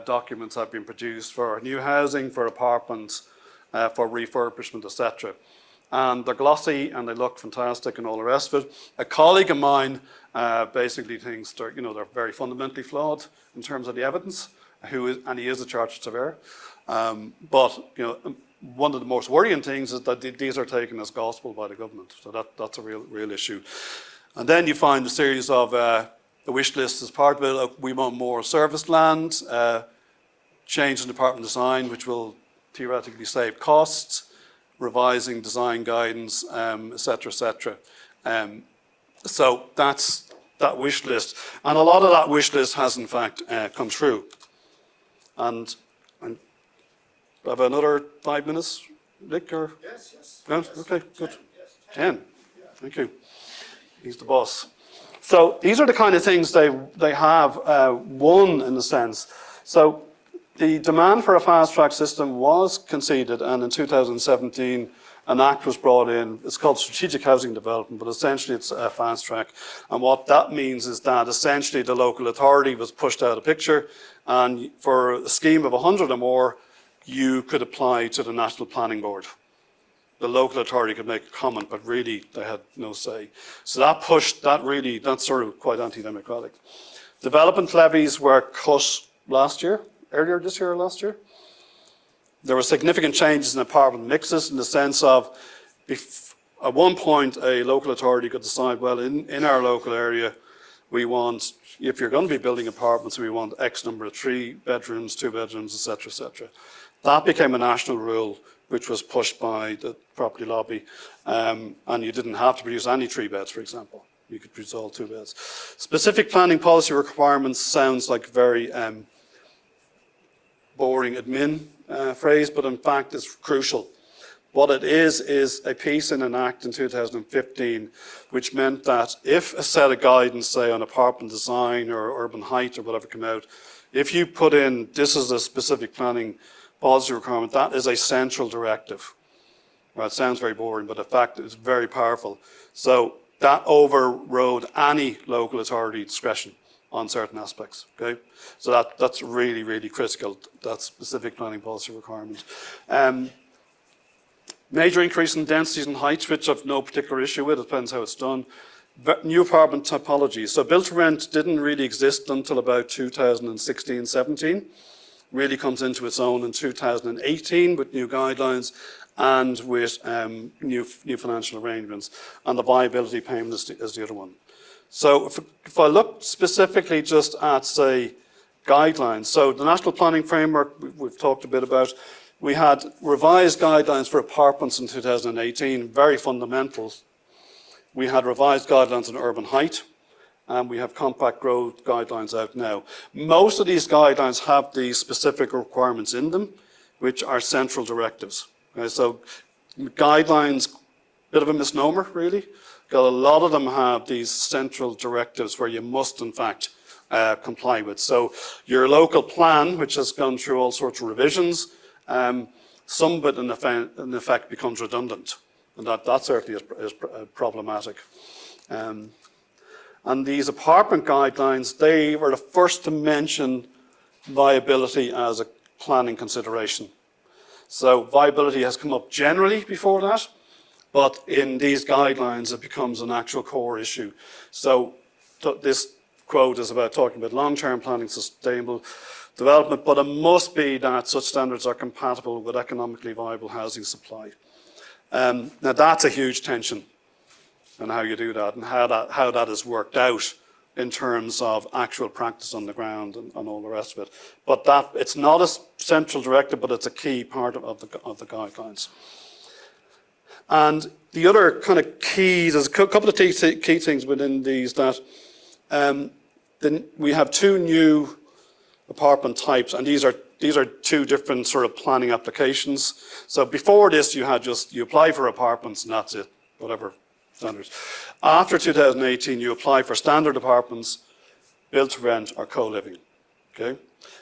documents have been produced for new housing, for apartments, for refurbishment, etc. And they're glossy and they look fantastic and all the rest of it. A colleague of mine basically thinks they're very fundamentally flawed in terms of the evidence, and he is a chartered surveyor. But you know, one of the most worrying things is that these are taken as gospel by the government. So that's a real issue. And then you find a series of the wish list as part of it. We want more service land, change in department design, which will theoretically save costs, revising design guidance, et cetera, so that's that wish list. And a lot of that wish list has in fact come true. And I have another 5 minutes, Nick? Or? Yes. No? Okay, good. 10. Thank you. He's the boss. So these are the kind of things they have won in a sense. So the demand for a fast-track system was conceded, and in 2017, an act was brought in. It's called Strategic Housing Development, but essentially it's a fast-track. And what that means is that essentially the local authority was pushed out of the picture, and for a scheme of 100 or more, you could apply to the National Planning Board. The local authority could make a comment, but really they had no say. So that's sort of quite anti-democratic. Development levies were cut earlier this year or last year. There were significant changes in apartment mixes in the sense of, at one point, a local authority could decide, well, in our local area, we want, if you're going to be building apartments, we want X number of 3 bedrooms, 2 bedrooms, etc., etc. That became a national rule, which was pushed by the property lobby, and you didn't have to produce any 3 beds, for example. You could produce all 2 beds. Specific planning policy requirements sounds like a very boring admin phrase, but in fact it's crucial. What it is a piece in an act in 2015, which meant that if a set of guidance, say on apartment design or urban height or whatever come out, if you put in, this is a specific planning policy requirement, that is a central directive. Well, it sounds very boring, but in fact it's very powerful. So that overrode any local authority discretion on certain aspects, okay? So that's really, really critical, that specific planning policy requirement. Major increase in densities and heights, which I've no particular issue with, it depends how it's done. New apartment typology. So built to rent didn't really exist until about 2016-17. Really comes into its own in 2018 with new guidelines and with new financial arrangements. And the viability payment is the other one. So if I look specifically just at, say, guidelines. So the National Planning Framework, we've talked a bit about. We had revised guidelines for apartments in 2018, very fundamental. We had revised guidelines on urban height, and we have compact growth guidelines out now. Most of these guidelines have these specific requirements in them, which are central directives. Okay, so guidelines, bit of a misnomer, really. A lot of them have these central directives where you must, in fact, comply with. So your local plan, which has gone through all sorts of revisions, some of it in effect becomes redundant, and that certainly is problematic. And these apartment guidelines, they were the first to mention viability as a planning consideration. So viability has come up generally before that, but in these guidelines it becomes an actual core issue. So this quote is about talking about long-term planning, sustainable development, but it must be that such standards are compatible with economically viable housing supply. Now that's a huge tension in how you do that and how that is worked out in terms of actual practice on the ground and all the rest of it. But it's not a central directive, but it's a key part of the guidelines. And the other kind of keys, there's a couple of key things within these that then we have 2 new apartment types, and these are 2 different sort of planning applications. So before this, you apply for apartments and that's it, whatever standards. After 2018, you apply for standard apartments, built to rent or co-living. Okay,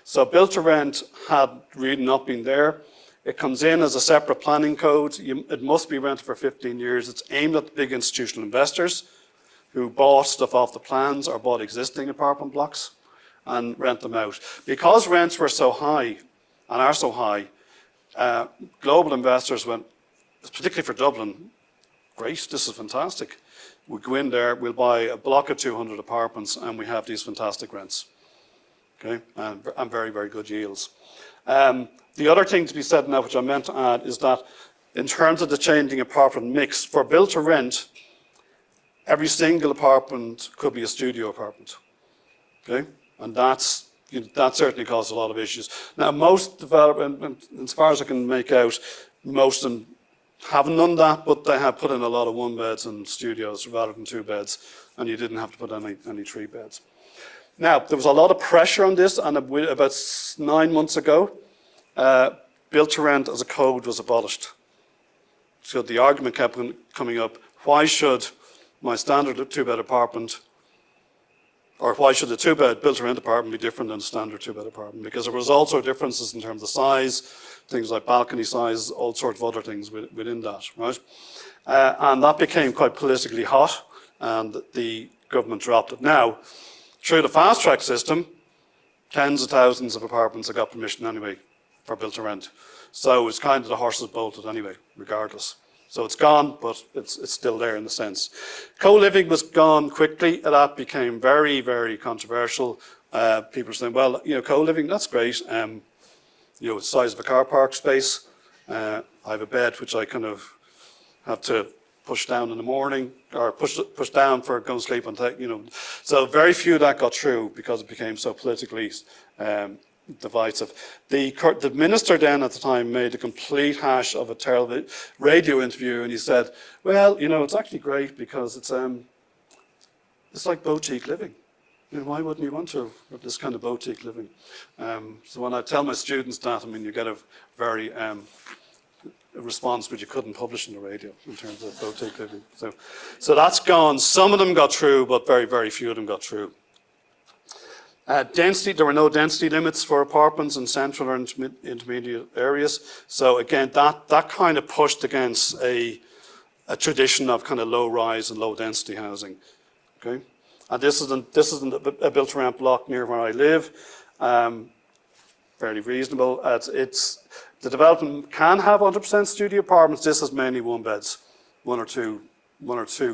so built to rent had really not been there. It comes in as a separate planning code. It must be rented for 15 years. It's aimed at the big institutional investors who bought stuff off the plans or bought existing apartment blocks and rent them out. Because rents were so high and are so high, global investors went, particularly for Dublin, great, this is fantastic. We go in there, we'll buy a block of 200 apartments and we have these fantastic rents. Okay, and very, very good yields. The other thing to be said now, which I meant to add, is that in terms of the changing apartment mix, for built to rent, every single apartment could be a studio apartment. Okay, and that certainly caused a lot of issues. Now, most development, as far as I can make out, most of them haven't done that, but they have put in a lot of 1 beds and studios rather than 2 beds, and you didn't have to put any 3 beds. Now, there was a lot of pressure on this, and about 9 months ago, built to rent as a code was abolished. So the argument kept coming up, why should my standard 2-bed apartment, or why should the 2-bed built to rent apartment be different than a standard 2-bed apartment? Because there was also differences in terms of size, things like balcony size, all sorts of other things within that, right? And that became quite politically hot, and the government dropped it. Now, through the fast track system, tens of thousands of apartments have got permission anyway for build to rent. So it's kind of the horse is bolted anyway, regardless. So it's gone, but it's still there in a sense. Co-living was gone quickly. That became very, very controversial. People are saying, well, co-living, that's great. The size of a car park space. I have a bed which I kind of have to push down in the morning, or push down for going to sleep and So very few of that got through because it became so politically divisive. The minister then at the time made a complete hash of a radio interview, and he said, well, it's actually great because it's like boutique living. Why wouldn't you want to have this kind of boutique living? So when I tell my students that, you get a very a response which you couldn't publish in the radio in terms of boutique living. So that's gone. Some of them got through, but very, very few of them got through. Density, there were no density limits for apartments in central or intermediate areas. So again, that kind of pushed against a tradition of kind of low rise and low density housing. Okay, and this isn't a built to rent block near where I live. Fairly reasonable. The development can have 100% studio apartments. This is mainly one beds, one or two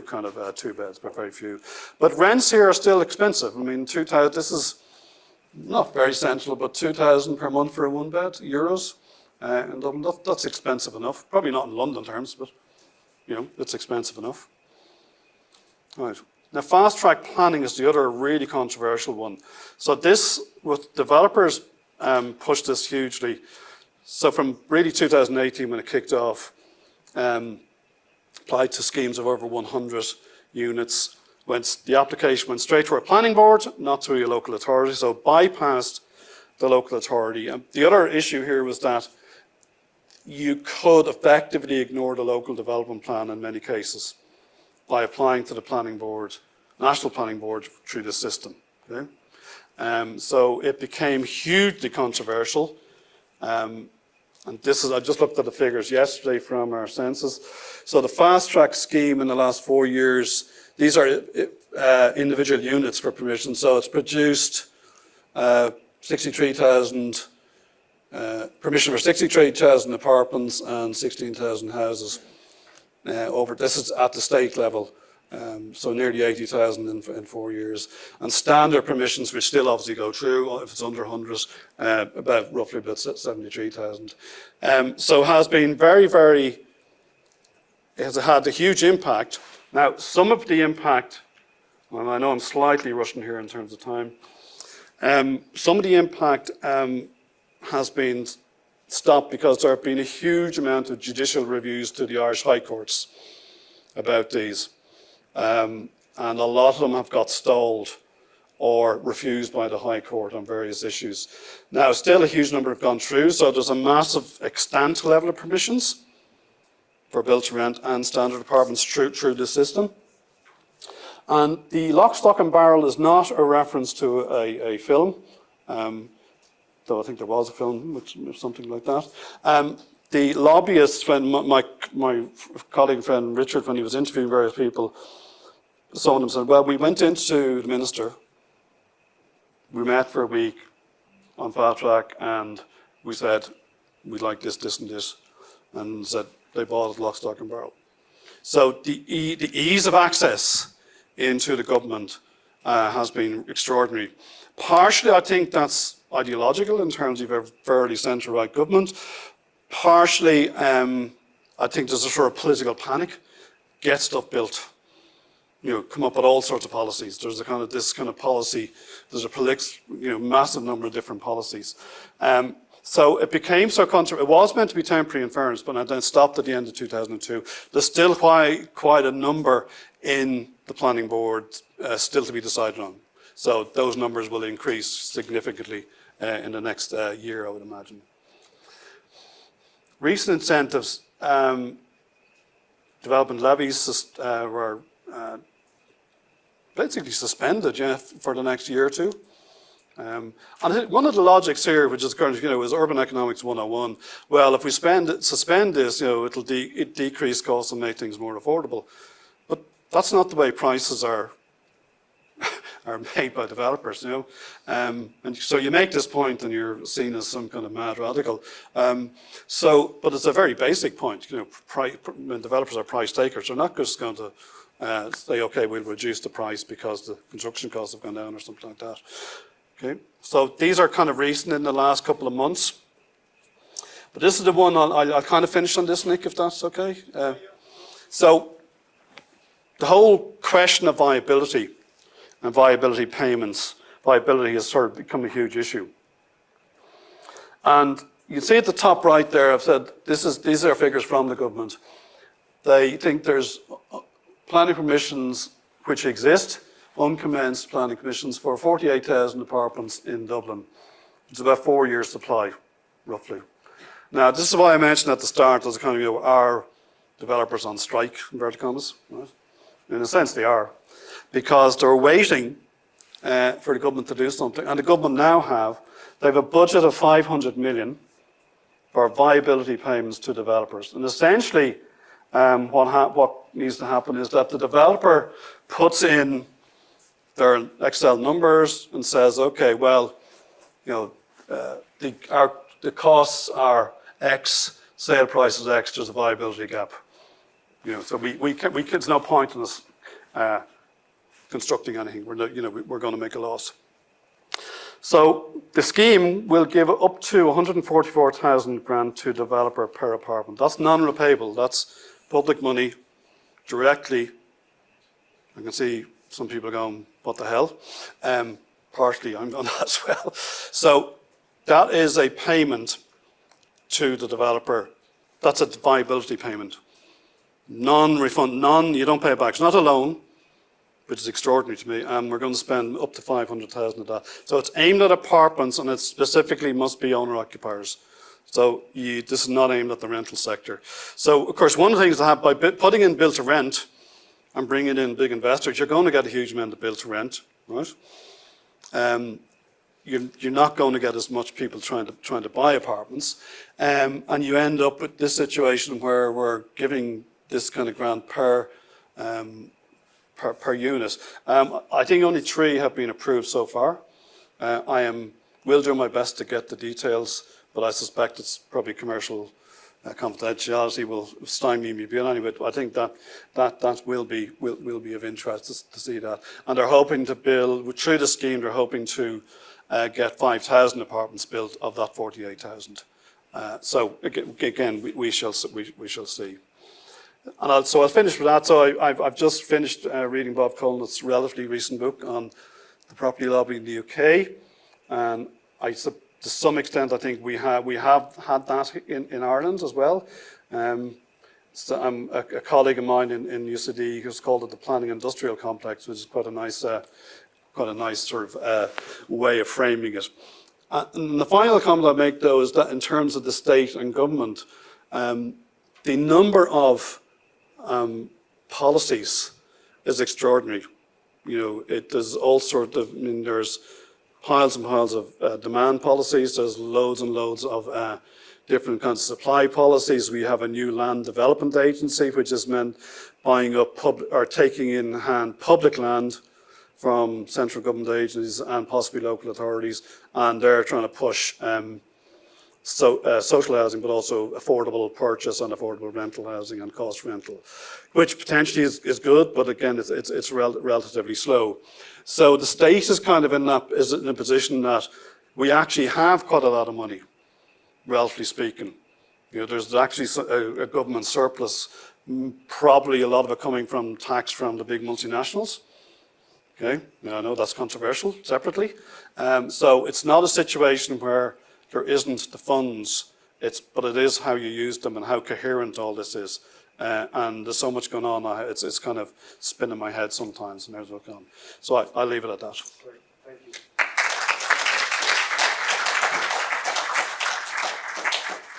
kind of 2 beds, but very few. But rents here are still expensive. 2,000. This is not very central, but 2,000 per month for a 1 bed euros. In Dublin, that's expensive enough. Probably not in London terms, but it's expensive enough. Right. Now, fast track planning is the other really controversial one. So this, with developers, pushed this hugely. So from really 2018 when it kicked off, applied to schemes of over 100 units. The application went straight to our planning board, not to a local authority, so bypassed the local authority. And the other issue here was that you could effectively ignore the local development plan in many cases by applying to the planning board, national planning board, through the system. Okay? So it became hugely controversial. And I just looked at the figures yesterday from our census. So the fast track scheme in the last 4 years, these are individual units for permission. So it's produced 63,000, permission for 63,000 apartments and 16,000 houses. This is at the state level. So nearly 80,000 in 4 years. And standard permissions, which still obviously go through, if it's under 100, roughly about 73,000. So has been very, very, it has had a huge impact. Now, some of the impact, and I know I'm slightly rushing here in terms of time, some of the impact has been stopped because there have been a huge amount of judicial reviews to the Irish High Courts about these. And a lot of them have got stalled or refused by the High Court on various issues. Now, still a huge number have gone through, so there's a massive extant level of permissions for built to rent and standard apartments through the system. And the lock, stock and barrel is not a reference to a film, though I think there was a film with something like that. The lobbyists, when my colleague and friend Richard, when he was interviewing various people, some of them said, well, we went into the minister, we met for a week on fast track, and we said, we'd like this, this, and this, and said they bought it lock, stock, and barrel. So the ease of access into the government has been extraordinary. Partially, I think that's ideological in terms of a fairly centre-right government. Partially, I think there's a sort of political panic. Get stuff built. Come up with all sorts of policies. There's this kind of policy. There's a massive number of different policies. So it became so controversial. It was meant to be temporary in fairness, but it then stopped at the end of 2002. There's still quite a number in the planning board still to be decided on. So those numbers will increase significantly in the next year, I would imagine. Recent incentives, development levies were basically suspended, for the next year or two. And I think one of the logics here, which is kind of, is urban economics 101. Well, if we suspend this, it'll decrease costs and make things more affordable. But that's not the way prices are are made by developers, you know. And so you make this point and you're seen as some kind of mad radical. But it's a very basic point, you know, when developers are price takers, they're not just going to say, okay, we'll reduce the price because the construction costs have gone down or something like that. Okay, so these are kind of recent in the last couple of months. But this is the one I'll kind of finish on this, Nick, if that's okay. So the whole question of viability and viability payments, viability has sort of become a huge issue. And you can see at the top right there, I've said these are figures from the government. They think there's planning permissions which exist, uncommenced planning permissions for 48,000 apartments in Dublin. It's about 4 years' supply, roughly. Now, this is why I mentioned at the start, there's kind of, you know, are developers on strike, inverted commas, right? In a sense, they are, because they're waiting for the government to do something. And the government now they have a budget of 500 million for viability payments to developers. And essentially, what needs to happen is that the developer puts in their Excel numbers and says, okay, well, you know, the costs are X, sale price is X, there's a viability gap. You know, so there's no point in us constructing anything. We're going to make a loss. So the scheme will give up to 144,000 grand to developer per apartment. That's non-repayable. That's public money directly. I can see some people going, what the hell? Partially, I'm going that as well. So that is a payment to the developer. That's a viability payment. Non-refund, you don't pay it back. It's not a loan, which is extraordinary to me, and we're going to spend up to 500,000 of that. So it's aimed at apartments, and it specifically must be owner-occupiers. So this is not aimed at the rental sector. So, of course, one of the things to have, by putting in build-to-rent and bringing in big investors, you're going to get a huge amount of build-to-rent, right? You're not going to get as much people trying to buy apartments, and you end up with this situation where we're giving this kind of grant per unit. I think only 3 have been approved so far. Will do my best to get the details, but I suspect it's probably commercial confidentiality will stymie me. But anyway, I think that will be of interest to see that. And they're hoping to build through the scheme. They're hoping to get 5,000 apartments built of that 48,000. So again, we shall see. And I'll finish with that. So I've just finished reading Bob Cullen's relatively recent book on the property lobby in the UK, and to some extent I think we have had that in Ireland as well. So a colleague of mine in UCD who's called it the planning industrial complex, which is quite a nice sort of way of framing it. And the final comment I make though is that in terms of the state and government, the number of policies is extraordinary. You know, there's all sorts of, there's piles and piles of demand policies. There's loads and loads of different kinds of supply policies. We have a new land development agency, which has meant buying up or taking in hand public land from central government agencies and possibly local authorities, and they're trying to push social housing, but also affordable purchase and affordable rental housing and cost rental, which potentially is good, but again, it's relatively slow. So the state is kind of in a position that we actually have quite a lot of money, relatively speaking. You know, there's actually a government surplus, probably a lot of it coming from tax from the big multinationals. Okay, now I know that's controversial separately. So it's not a situation where there isn't the funds, but it is how you use them and how coherent all this is. And there's so much going on, it's kind of spinning my head sometimes, and there's what's going on. So I'll leave it at that. Great, thank you.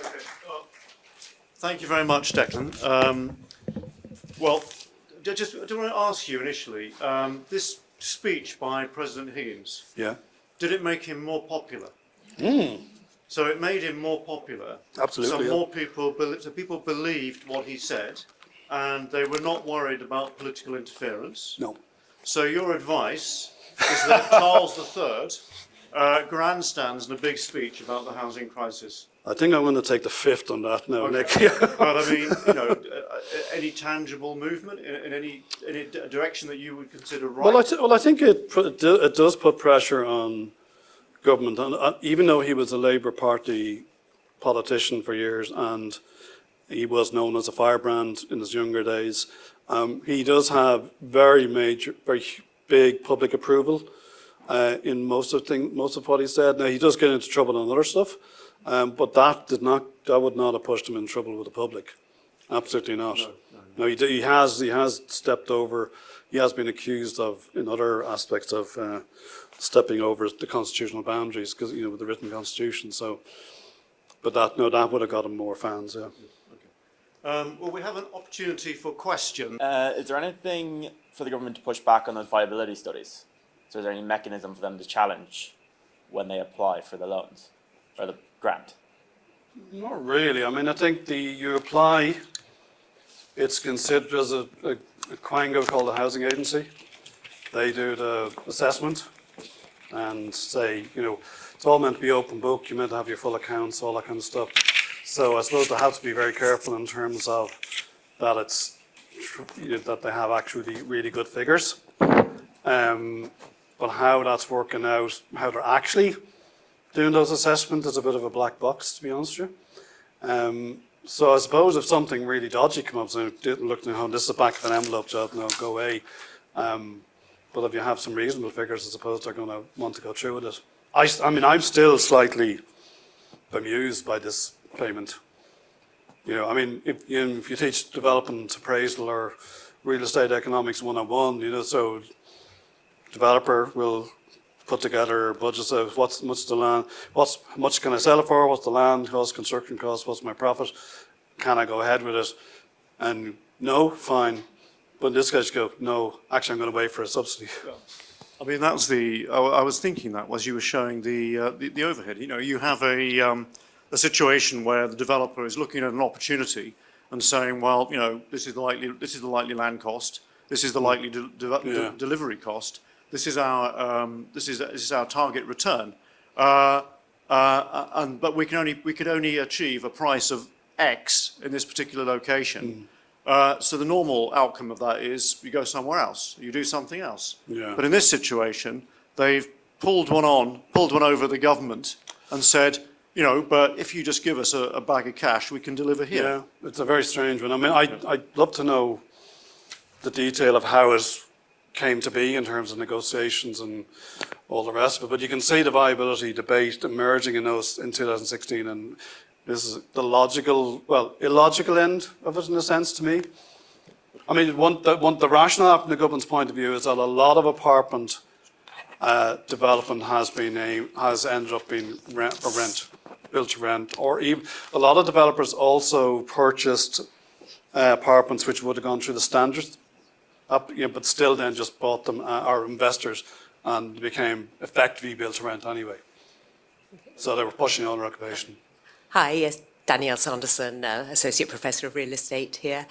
Okay. Well, thank you very much, Declan. Well, I want to ask you initially, this speech by President Higgins, Yeah. did it make him more popular? So it made him more popular. Absolutely. So more people believed what he said, and they were not worried about political interference. No. So your advice is that Charles III grandstands in a big speech about the housing crisis. I think I'm going to take the fifth on that now, Nick. But I mean, any tangible movement in any direction that you would consider right? Well, I think it does put pressure on government, and even though he was a Labour Party politician for years and he was known as a firebrand in his younger days, he does have very big public approval in most of what he said. Now he does get into trouble on other stuff, but that would not have pushed him in trouble with the public. Absolutely not. No, he has stepped over. He has been accused of, in other aspects, of stepping over the constitutional boundaries, because with the written constitution. So, but that would have got him more fans. Yeah. Well, we have an opportunity for question. Is there anything for the government to push back on those viability studies? So is there any mechanism for them to challenge when they apply for the loans or the grant? Not really. I mean, I think you apply, it's considered as a quango called the housing agency. They do the assessment and say, it's all meant to be open book, you're meant to have your full accounts, all that kind of stuff. So I suppose they have to be very careful in terms of that that they have actually really good figures. But how that's working out, how they're actually doing those assessments is a bit of a black box, to be honest with you. So I suppose if something really dodgy comes up, and didn't look, this is the back of an envelope job, no, go away. But if you have some reasonable figures, I suppose they're going to want to go through with it. I mean, I'm still slightly bemused by this payment. I mean, if you teach development appraisal or real estate economics 101, so developer will put together budgets of what's much the land, how much can I sell it for, what's the land cost, construction cost, what's my profit, can I go ahead with it? And no, fine. But in this case, you go, no, actually I'm going to wait for a subsidy. I mean, that was I was thinking that as you were showing the overhead. You have a situation where the developer is looking at an opportunity and saying, well, this is the likely land cost, this is the likely delivery cost, this is our target return, but we could only achieve a price of X in this particular location. So the normal outcome of that is you go somewhere else, you do something else. Yeah. But in this situation, they've pulled one over the government and said, but if you just give us a bag of cash, we can deliver here. Yeah, it's a very strange one. I mean, I'd love to know the detail of how it came to be in terms of negotiations and all the rest of it. But you can see the viability debate emerging in 2016, and this is the illogical end of it in a sense to me. I mean, the rationale from the government's point of view is that a lot of apartment development has ended up being built to rent, or even a lot of developers also purchased apartments which would have gone through the standards, but still then just bought them, or investors, and became effectively built to rent anyway. So they were pushing owner occupation. Hi, yes, Danielle Sanderson, Associate Professor of Real Estate here.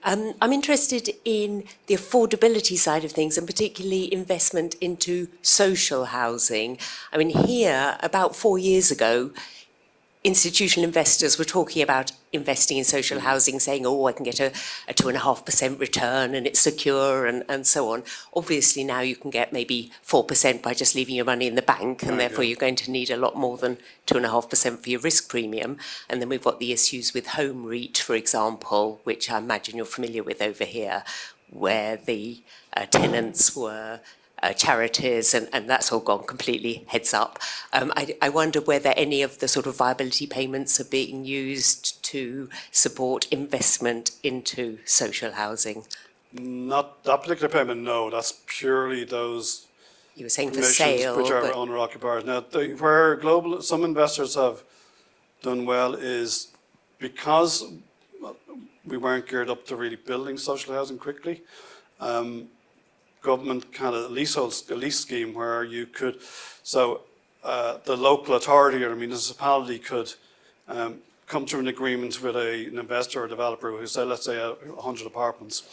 I'm interested in the affordability side of things, and particularly investment into social housing. I mean, here, about 4 years ago, institutional investors were talking about investing in social housing, saying, I can get a 2.5% return and it's secure and so on. Obviously now you can get maybe 4% by just leaving your money in the bank, and therefore you're going to need a lot more than 2.5% for your risk premium. And then we've got the issues with home REIT, for example, which I imagine you're familiar with over here, where the tenants were charities, and that's all gone completely heads up. I wonder whether any of the sort of viability payments are being used to support investment into social housing. Not that particular payment, no. That's purely those You were saying for sale, which are owner occupiers. Now, where some investors have done well is because we weren't geared up to really building social housing quickly. Government had a lease scheme where you could, the local authority or the municipality could come to an agreement with an investor or developer who said, let's say 100 apartments.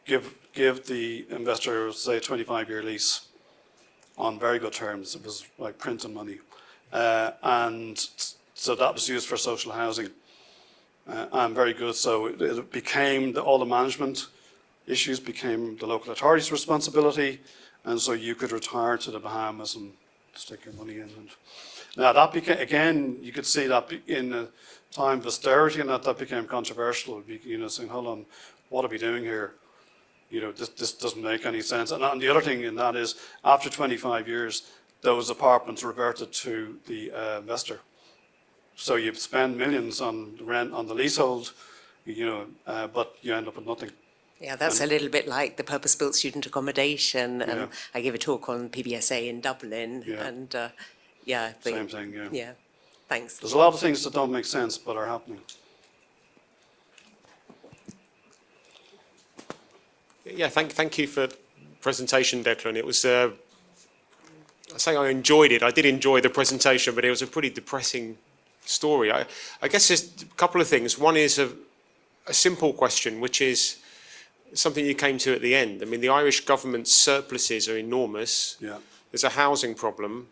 give the investor, say, a 25-year lease on very good terms. It was like printing money. And so that was used for social housing. And very good. So it became, all the management issues became the local authority's responsibility. And so you could retire to the Bahamas and stick your money in. And now that became, again, you could see that in a time of austerity, and that became controversial, saying, hold on, what are we doing here? This doesn't make any sense. And the other thing in that is, after 25 years, those apartments reverted to the investor. So you spend millions on rent, on the leasehold, but you end up with nothing. Yeah, that's a little bit like the purpose-built student accommodation. Yeah. I gave a talk on PBSA in Dublin, and I think, Same thing, yeah. Yeah, thanks. There's a lot of things that don't make sense but are happening. Yeah, thank you for the presentation, Declan. It was, I say I enjoyed it. I did enjoy the presentation, but it was a pretty depressing story. I guess there's a couple of things. One is a simple question, which is something you came to at the end. I mean, the Irish government's surpluses are enormous. Yeah. There's a housing problem.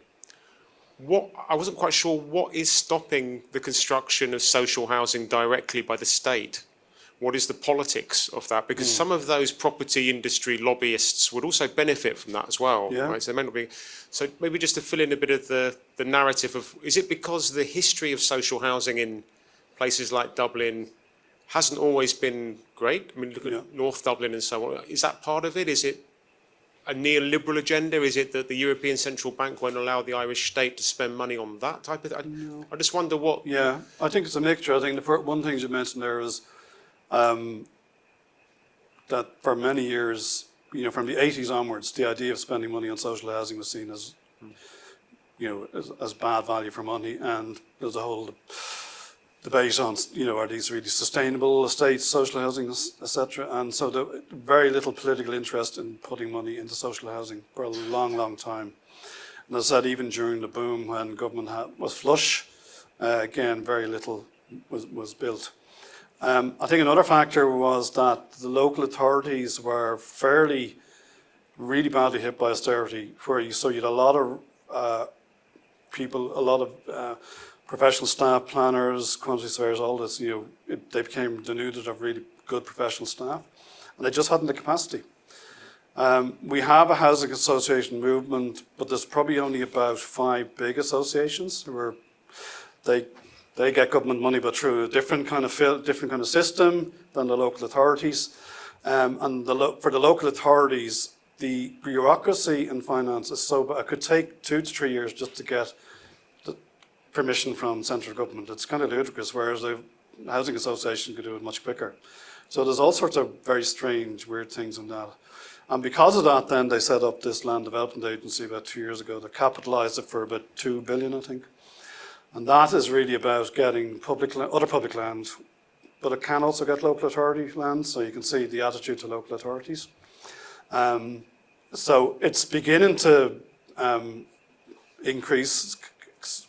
I wasn't quite sure what is stopping the construction of social housing directly by the state. What is the politics of that? Because some of those property industry lobbyists would also benefit from that as well. Yeah. Right? So, they may not be, so maybe just to fill in a bit of the narrative of, is it because the history of social housing in places like Dublin hasn't always been great? I mean, look at North Dublin and so on. Is that part of it? Is it a neoliberal agenda? Is it that the European Central Bank won't allow the Irish state to spend money on that type of thing? I just wonder what... Yeah, I think it's a mixture. I think one thing you mentioned there is that for many years, from the 80s onwards, the idea of spending money on social housing was seen as, as bad value for money. And there's a whole debate on, are these really sustainable estates, social housing, etc. And so there very little political interest in putting money into social housing for a long, long time. And as I said, even during the boom when government was flush, again, very little was built. I think another factor was that the local authorities were really badly hit by austerity, so you had a lot of people, a lot of professional staff, planners, quantity surveyors, all this, they became denuded of really good professional staff, and they just hadn't the capacity. We have a housing association movement, but there's probably only about 5 big associations where they get government money, but through a different kind of system than the local authorities. And for the local authorities, the bureaucracy in finance is so bad. It could take 2 to 3 years just to get the permission from central government. It's kind of ludicrous, whereas the housing association could do it much quicker. So there's all sorts of very strange, weird things in that. And because of that, then they set up this land development agency about 2 years ago. They capitalised it for about 2 billion, I think. And that is really about getting other public land, but it can also get local authority land, so you can see the attitude to local authorities. So it's beginning to increase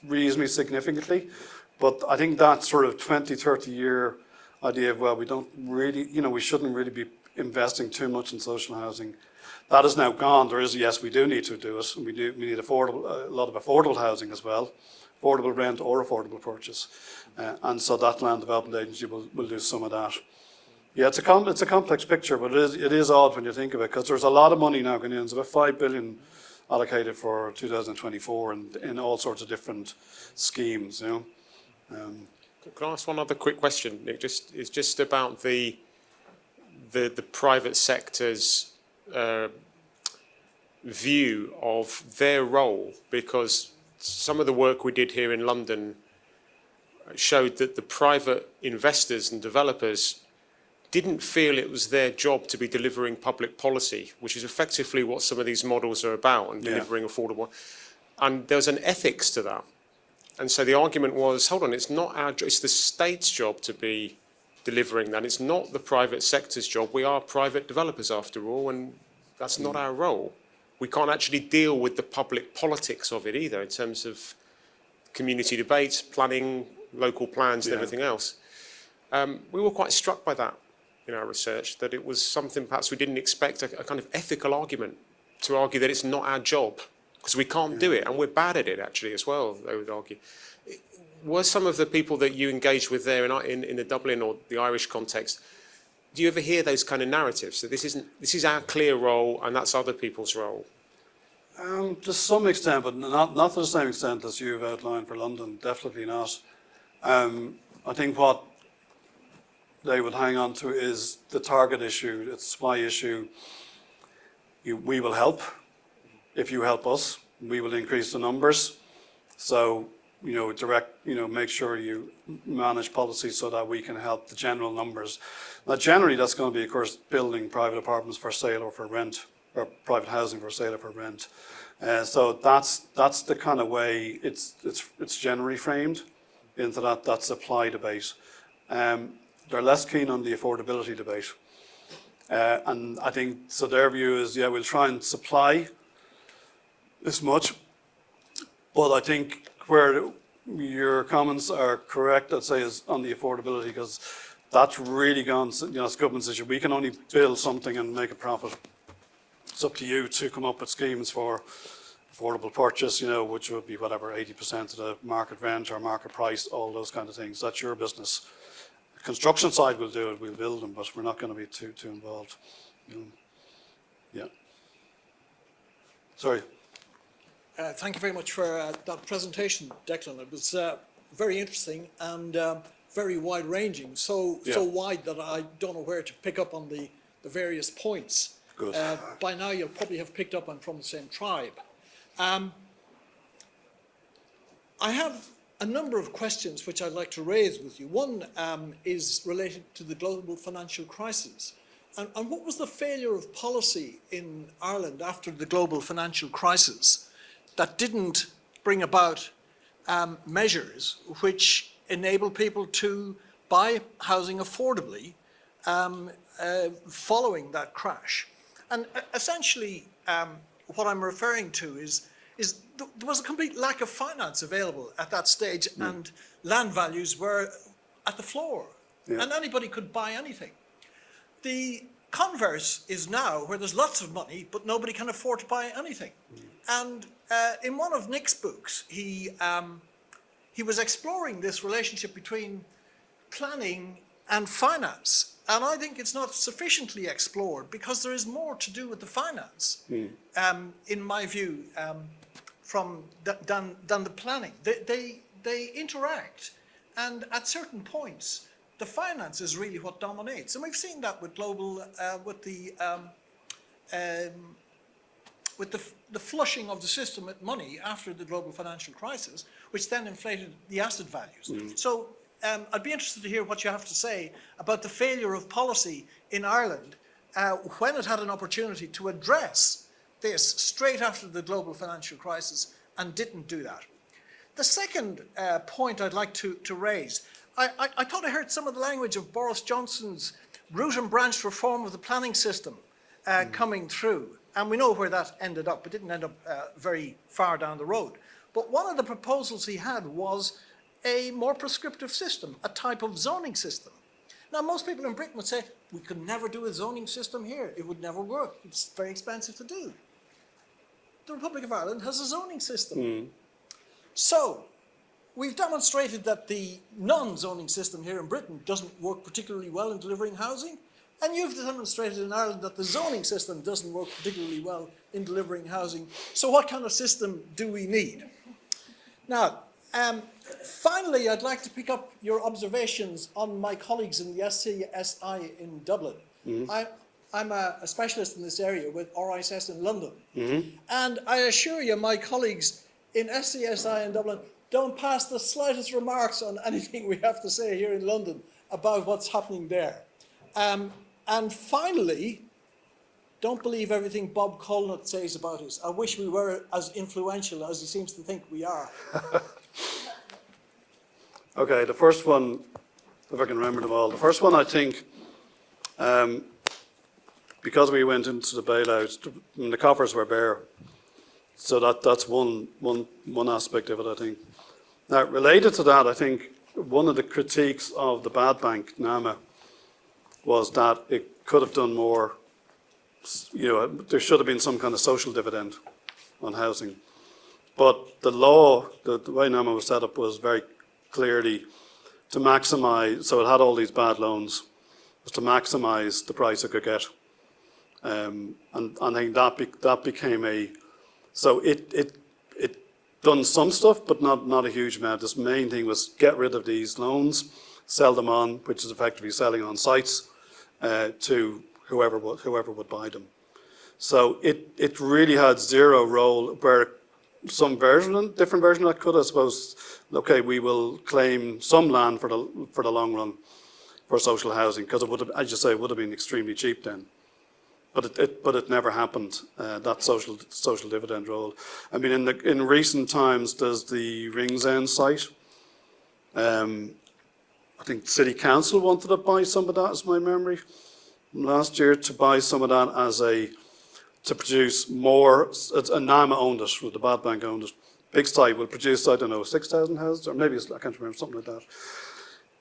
reasonably significantly, but I think that sort of 20, 30 year idea of, well, we don't really, we shouldn't really be investing too much in social housing, that is now gone. Yes, we do need to do it, and we need a lot of affordable housing as well. Affordable rent or affordable purchase, and so that land development agency will do some of that. Yeah, it's a complex picture, but it is odd when you think of it, because there's a lot of money now going in. There's about 5 billion allocated for 2024 and in all sorts of different schemes. Can I ask one other quick question, Nick? It's just about the private sector's view of their role, because some of the work we did here in London showed that the private investors and developers didn't feel it was their job to be delivering public policy, which is effectively what some of these models are about, and delivering affordable. And there's an ethics to that. And so the argument was, hold on, it's not our job, it's the state's job to be delivering that. It's not the private sector's job. We are private developers after all, and that's not our role. We can't actually deal with the public politics of it either, in terms of community debates, planning, local plans, and everything else. We were quite struck by that. in our research that it was something perhaps we didn't expect, a kind of ethical argument to argue that it's not our job because we can't do it, and we're bad at it actually as well, they would argue. Were some of the people that you engaged with there in the Dublin or the Irish context, do you ever hear those kind of narratives? So this is our clear role and that's other people's role? To some extent, but not to the same extent as you've outlined for London, definitely not. I think what they would hang on to is the target issue, the supply issue. We will help. If you help us, we will increase the numbers. So, make sure you manage policy so that we can help the general numbers. Now, generally, that's going to be, of course, building private apartments for sale or for rent, or private housing for sale or for rent. So that's the kind of way it's generally framed into that supply debate. They're less keen on the affordability debate. And I think, so their view is, we'll try and supply this much. But I think where your comments are correct, I'd say, is on the affordability, because that's really gone, it's government's issue. We can only build something and make a profit. It's up to you to come up with schemes for affordable purchase, which would be whatever, 80% of the market rent or market price, all those kind of things. That's your business. The construction side will do it, we'll build them, but we're not going to be too involved. Yeah. Sorry. Thank you very much for that presentation, Declan. It was very interesting and very wide-ranging, so wide that I don't know where to pick up on the various points. Good. By now you'll probably have picked up I'm from the same tribe. I have a number of questions which I'd like to raise with you. One is related to the global financial crisis. And what was the failure of policy in Ireland after the global financial crisis that didn't bring about measures which enable people to buy housing affordably following that crash? And essentially, what I'm referring to is there was a complete lack of finance available at that stage, and land values were at the floor, and anybody could buy anything. The converse is now where there's lots of money, but nobody can afford to buy anything. And in one of Nick's books, he was exploring this relationship between planning and finance. And I think it's not sufficiently explored because there is more to do with the finance, in my view, than the planning. They interact, and at certain points, the finance is really what dominates. And we've seen that with global, with the flushing of the system with money after the global financial crisis, which then inflated the asset values. So I'd be interested to hear what you have to say about the failure of policy in Ireland when it had an opportunity to address this straight after the global financial crisis and didn't do that. The second point I'd like to raise, I thought I heard some of the language of Boris Johnson's root and branch reform of the planning system coming through. And we know where that ended up. It didn't end up very far down the road. But one of the proposals he had was a more prescriptive system, a type of zoning system. Now, most people in Britain would say, we could never do a zoning system here. It would never work. It's very expensive to do. The Republic of Ireland has a zoning system. So, we've demonstrated that the non-zoning system here in Britain doesn't work particularly well in delivering housing. And you've demonstrated in Ireland that the zoning system doesn't work particularly well in delivering housing. So what kind of system do we need? Now, finally, I'd like to pick up your observations on my colleagues in the SCSI in Dublin. I'm a specialist in this area with RISS in London. And I assure you, my colleagues in SCSI in Dublin don't pass the slightest remarks on anything we have to say here in London about what's happening there. And finally, don't believe everything Bob Colnett says about us. I wish we were as influential as he seems to think we are. Okay, the first one, if I can remember them all. The first one, I think, because we went into the bailout, the coffers were bare. So that's one aspect of it, I think. Now, related to that, I think one of the critiques of the bad bank, NAMA, was that it could have done more. You know, there should have been some kind of social dividend on housing. But the law, the way NAMA was set up was very clearly to maximise, so it had all these bad loans, was to maximise the price it could get. And I think that became so it done some stuff, but not a huge amount. This main thing was get rid of these loans, sell them on, which is effectively selling on sites to whoever would buy them. So it really had zero role, where some different version of that could, I suppose, okay, we will claim some land for the long run for social housing, because it would have, as you say, it would have been extremely cheap then. But it never happened, that social dividend role. I mean, in recent times, there's the Ringsend site. I think City Council wanted to buy some of that, is my memory, last year, to buy some of that to produce more. NAMA owned it, the Bad Bank owned it. Big site will produce, I don't know, 6,000 houses, or maybe, I can't remember, something like that.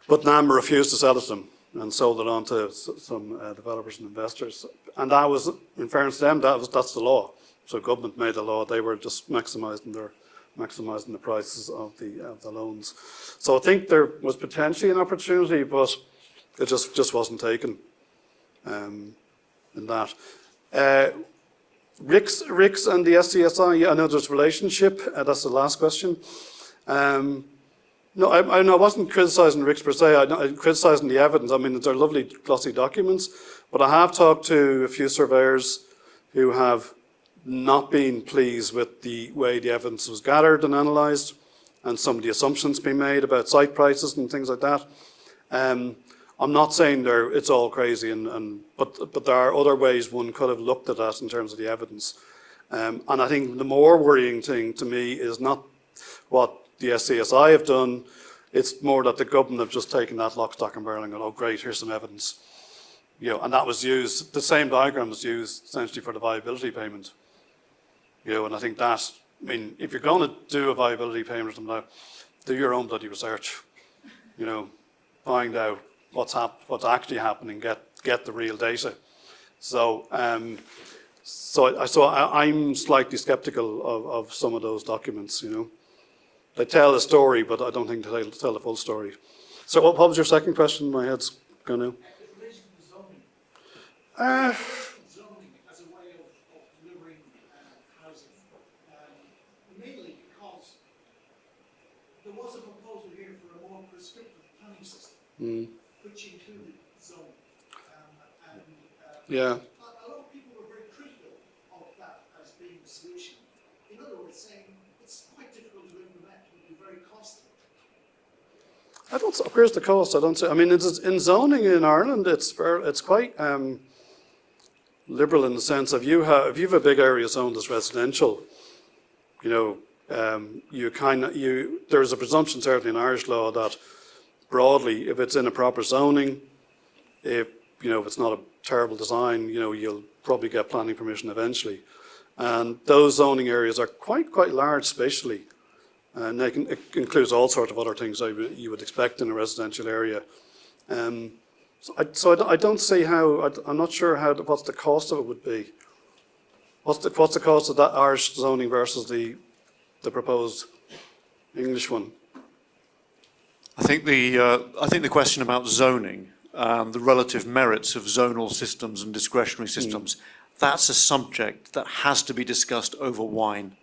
But NAMA refused to sell it to them and sold it on to some developers and investors. And that was, in fairness to them, that's the law. So government made the law. They were just maximising the prices of the loans. So I think there was potentially an opportunity, but it just wasn't taken in that. RICS and the SCSI, yeah, I know there's a relationship. That's the last question. No, I wasn't criticising RICS per se. I'm criticising the evidence. I mean, they're lovely, glossy documents, but I have talked to a few surveyors who have not been pleased with the way the evidence was gathered and analysed, and some of the assumptions being made about site prices and things like that. I'm not saying it's all crazy, but there are other ways one could have looked at that in terms of the evidence. And I think the more worrying thing to me is not what the SCSI have done, it's more that the government have just taken that lock, stock and barrel and gone, oh great, here's some evidence. You know, and that was used, the same diagram was used essentially for the viability payment. You know, and I think that, I mean, if you're going to do a viability payment or something like that, do your own bloody research. You know, find out what's actually happening, get the real data. So, I'm slightly sceptical of some of those documents. You know, they tell a story, but I don't think they tell the full story. So, what was your second question? My head's going to. Zoning as a way of delivering housing, mainly because there was a proposal here for a more prescriptive planning system, which included zoning. Yeah. A lot of people were very critical of that as being the solution. In other words, saying it's quite difficult to implement, it would be very costly. Where's the cost? I don't say. I mean, in zoning in Ireland, it's quite liberal in the sense of if you have a big area zoned as residential, you know, there's a presumption certainly in Irish law that broadly, if it's in a proper zoning, if it's not a terrible design, you know, you'll probably get planning permission eventually. And those zoning areas are quite large spatially. And it includes all sorts of other things you would expect in a residential area. So I don't see how. I'm not sure what's the cost of it would be. What's the cost of that Irish zoning versus the proposed English one? I think the question about zoning, the relative merits of zonal systems and discretionary systems, that's a subject that has to be discussed over wine.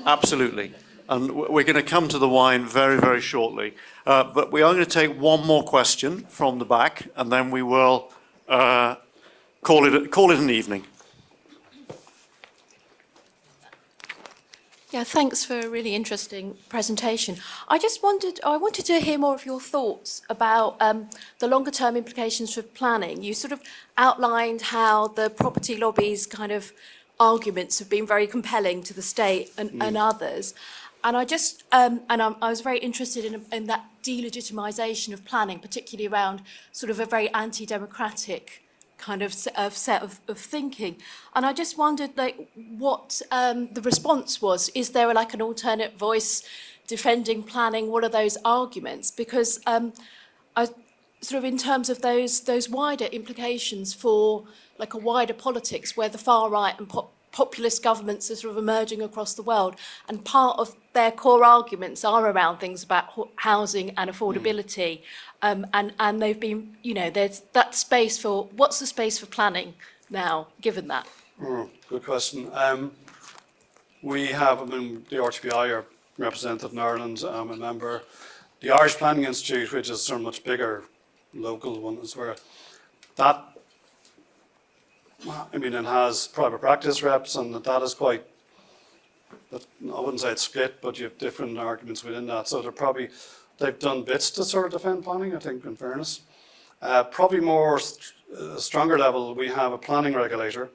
Absolutely. And we're going to come to the wine very, very shortly. But we are going to take one more question from the back, and then we will call it an evening. Yeah, thanks for a really interesting presentation. I wanted to hear more of your thoughts about the longer term implications for planning. You sort of outlined how the property lobby's kind of arguments have been very compelling to the state and others. And I was very interested in that delegitimisation of planning, particularly around sort of a very anti-democratic kind of set of thinking. And I just wondered, like, what the response was. Is there like an alternate voice defending planning? What are those arguments? Because sort of in terms of those wider implications for like a wider politics where the far right and populist governments are sort of emerging across the world, and part of their core arguments are around things about housing and affordability, and they've been, you know, there's that space for, what's the space for planning now, given that? Good question. We have, I mean, the RTPI are represented in Ireland. I'm a member. The Irish Planning Institute, which is sort of much bigger local one, is where that, I mean, it has private practice reps, and that is quite, I wouldn't say it's split, but you have different arguments within that. So they've done bits to sort of defend planning, I think, in fairness. Probably more stronger level, we have a planning regulator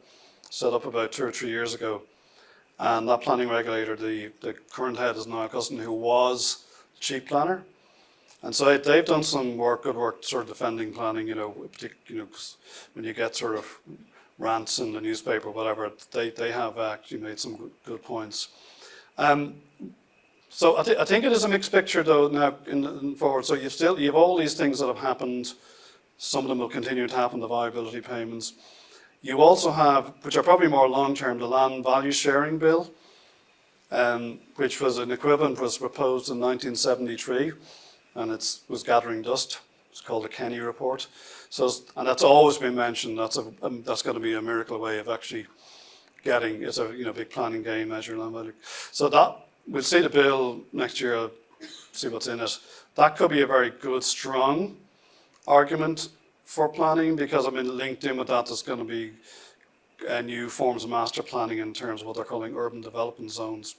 set up about 2 or 3 years ago. And that planning regulator, the current head is Niall Cusson, who was the chief planner. And so they've done some good work sort of defending planning, you know, when you get sort of rants in the newspaper, whatever, they have actually made some good points. So I think it is a mixed picture though now in forward. So you've all these things that have happened. Some of them will continue to happen, the viability payments. You also have, which are probably more long-term, the land value sharing bill, which was an equivalent, was proposed in 1973, and it was gathering dust. It's called the Kenny Report. So, and that's always been mentioned. That's going to be a miracle way of actually getting, it's a big planning game measure. So that, we'll see the bill next year, see what's in it. That could be a very good, strong argument for planning, because I mean, linked in with that, there's going to be new forms of master planning in terms of what they're calling urban development zones.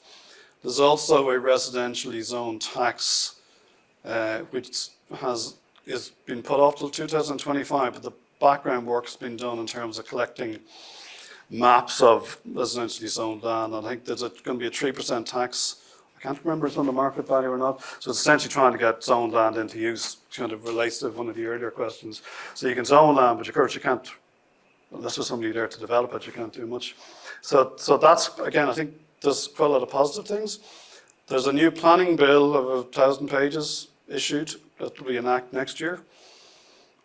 There's also a residentially zoned tax, which is been put off till 2025, but the background work has been done in terms of collecting maps of residentially zoned land. I think there's going to be a 3% tax. I can't remember if it's on the market value or not. So it's essentially trying to get zoned land into use, which kind of relates to one of the earlier questions. So you can zone land, but of course you can't, unless there's somebody there to develop it, you can't do much. So that's, again, I think there's quite a lot of positive things. There's a new planning bill of 1,000 pages issued that will be enacted next year.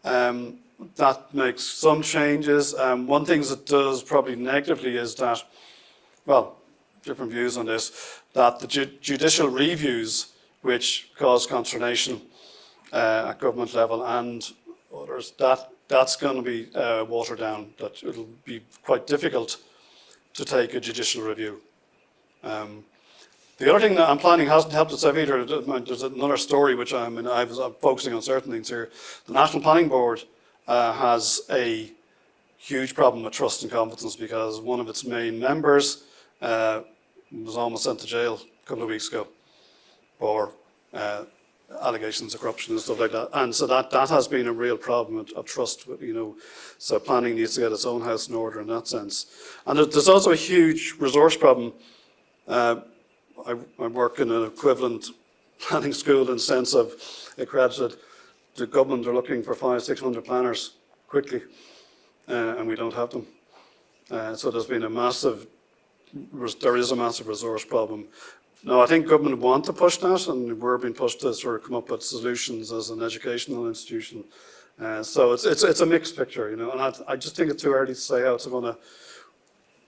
That makes some changes. One thing that does probably negatively is that, well, different views on this, that the judicial reviews, which cause consternation at government level and others, that's going to be watered down, that it'll be quite difficult to take a judicial review. The other thing that planning hasn't helped us out either, there's another story which I'm focusing on certain things here. The National Planning Board has a huge problem with trust and confidence, because one of its main members was almost sent to jail a couple of weeks ago for allegations of corruption and stuff like that. And so that has been a real problem of trust, so planning needs to get its own house in order in that sense. And there's also a huge resource problem. I work in an equivalent planning school in the sense of accredited. The government are looking for 500-600 planners quickly, and we don't have them. So there is a massive resource problem. Now, I think government want to push that, and we're being pushed to sort of come up with solutions as an educational institution. So it's a mixed picture, and I just think it's too early to say how it's going to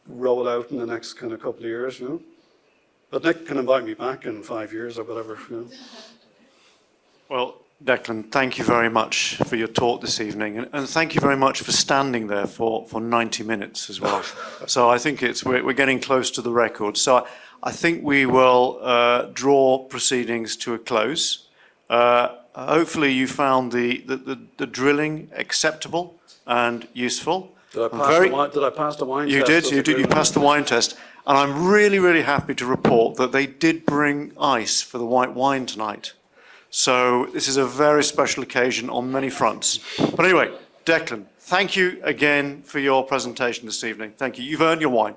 roll out in the next kind of couple of years, But Nick can invite me back in 5 years or whatever, Well, Declan, thank you very much for your talk this evening, and thank you very much for standing there for 90 minutes as well. So I think we're getting close to the record. So I think we will draw proceedings to a close. Hopefully you found the drilling acceptable and useful. Did I pass the wine you test? You passed the wine test. And I'm really, really happy to report that they did bring ice for the white wine tonight. So this is a very special occasion on many fronts. But anyway, Declan, thank you again for your presentation this evening. Thank you. You've earned your wine.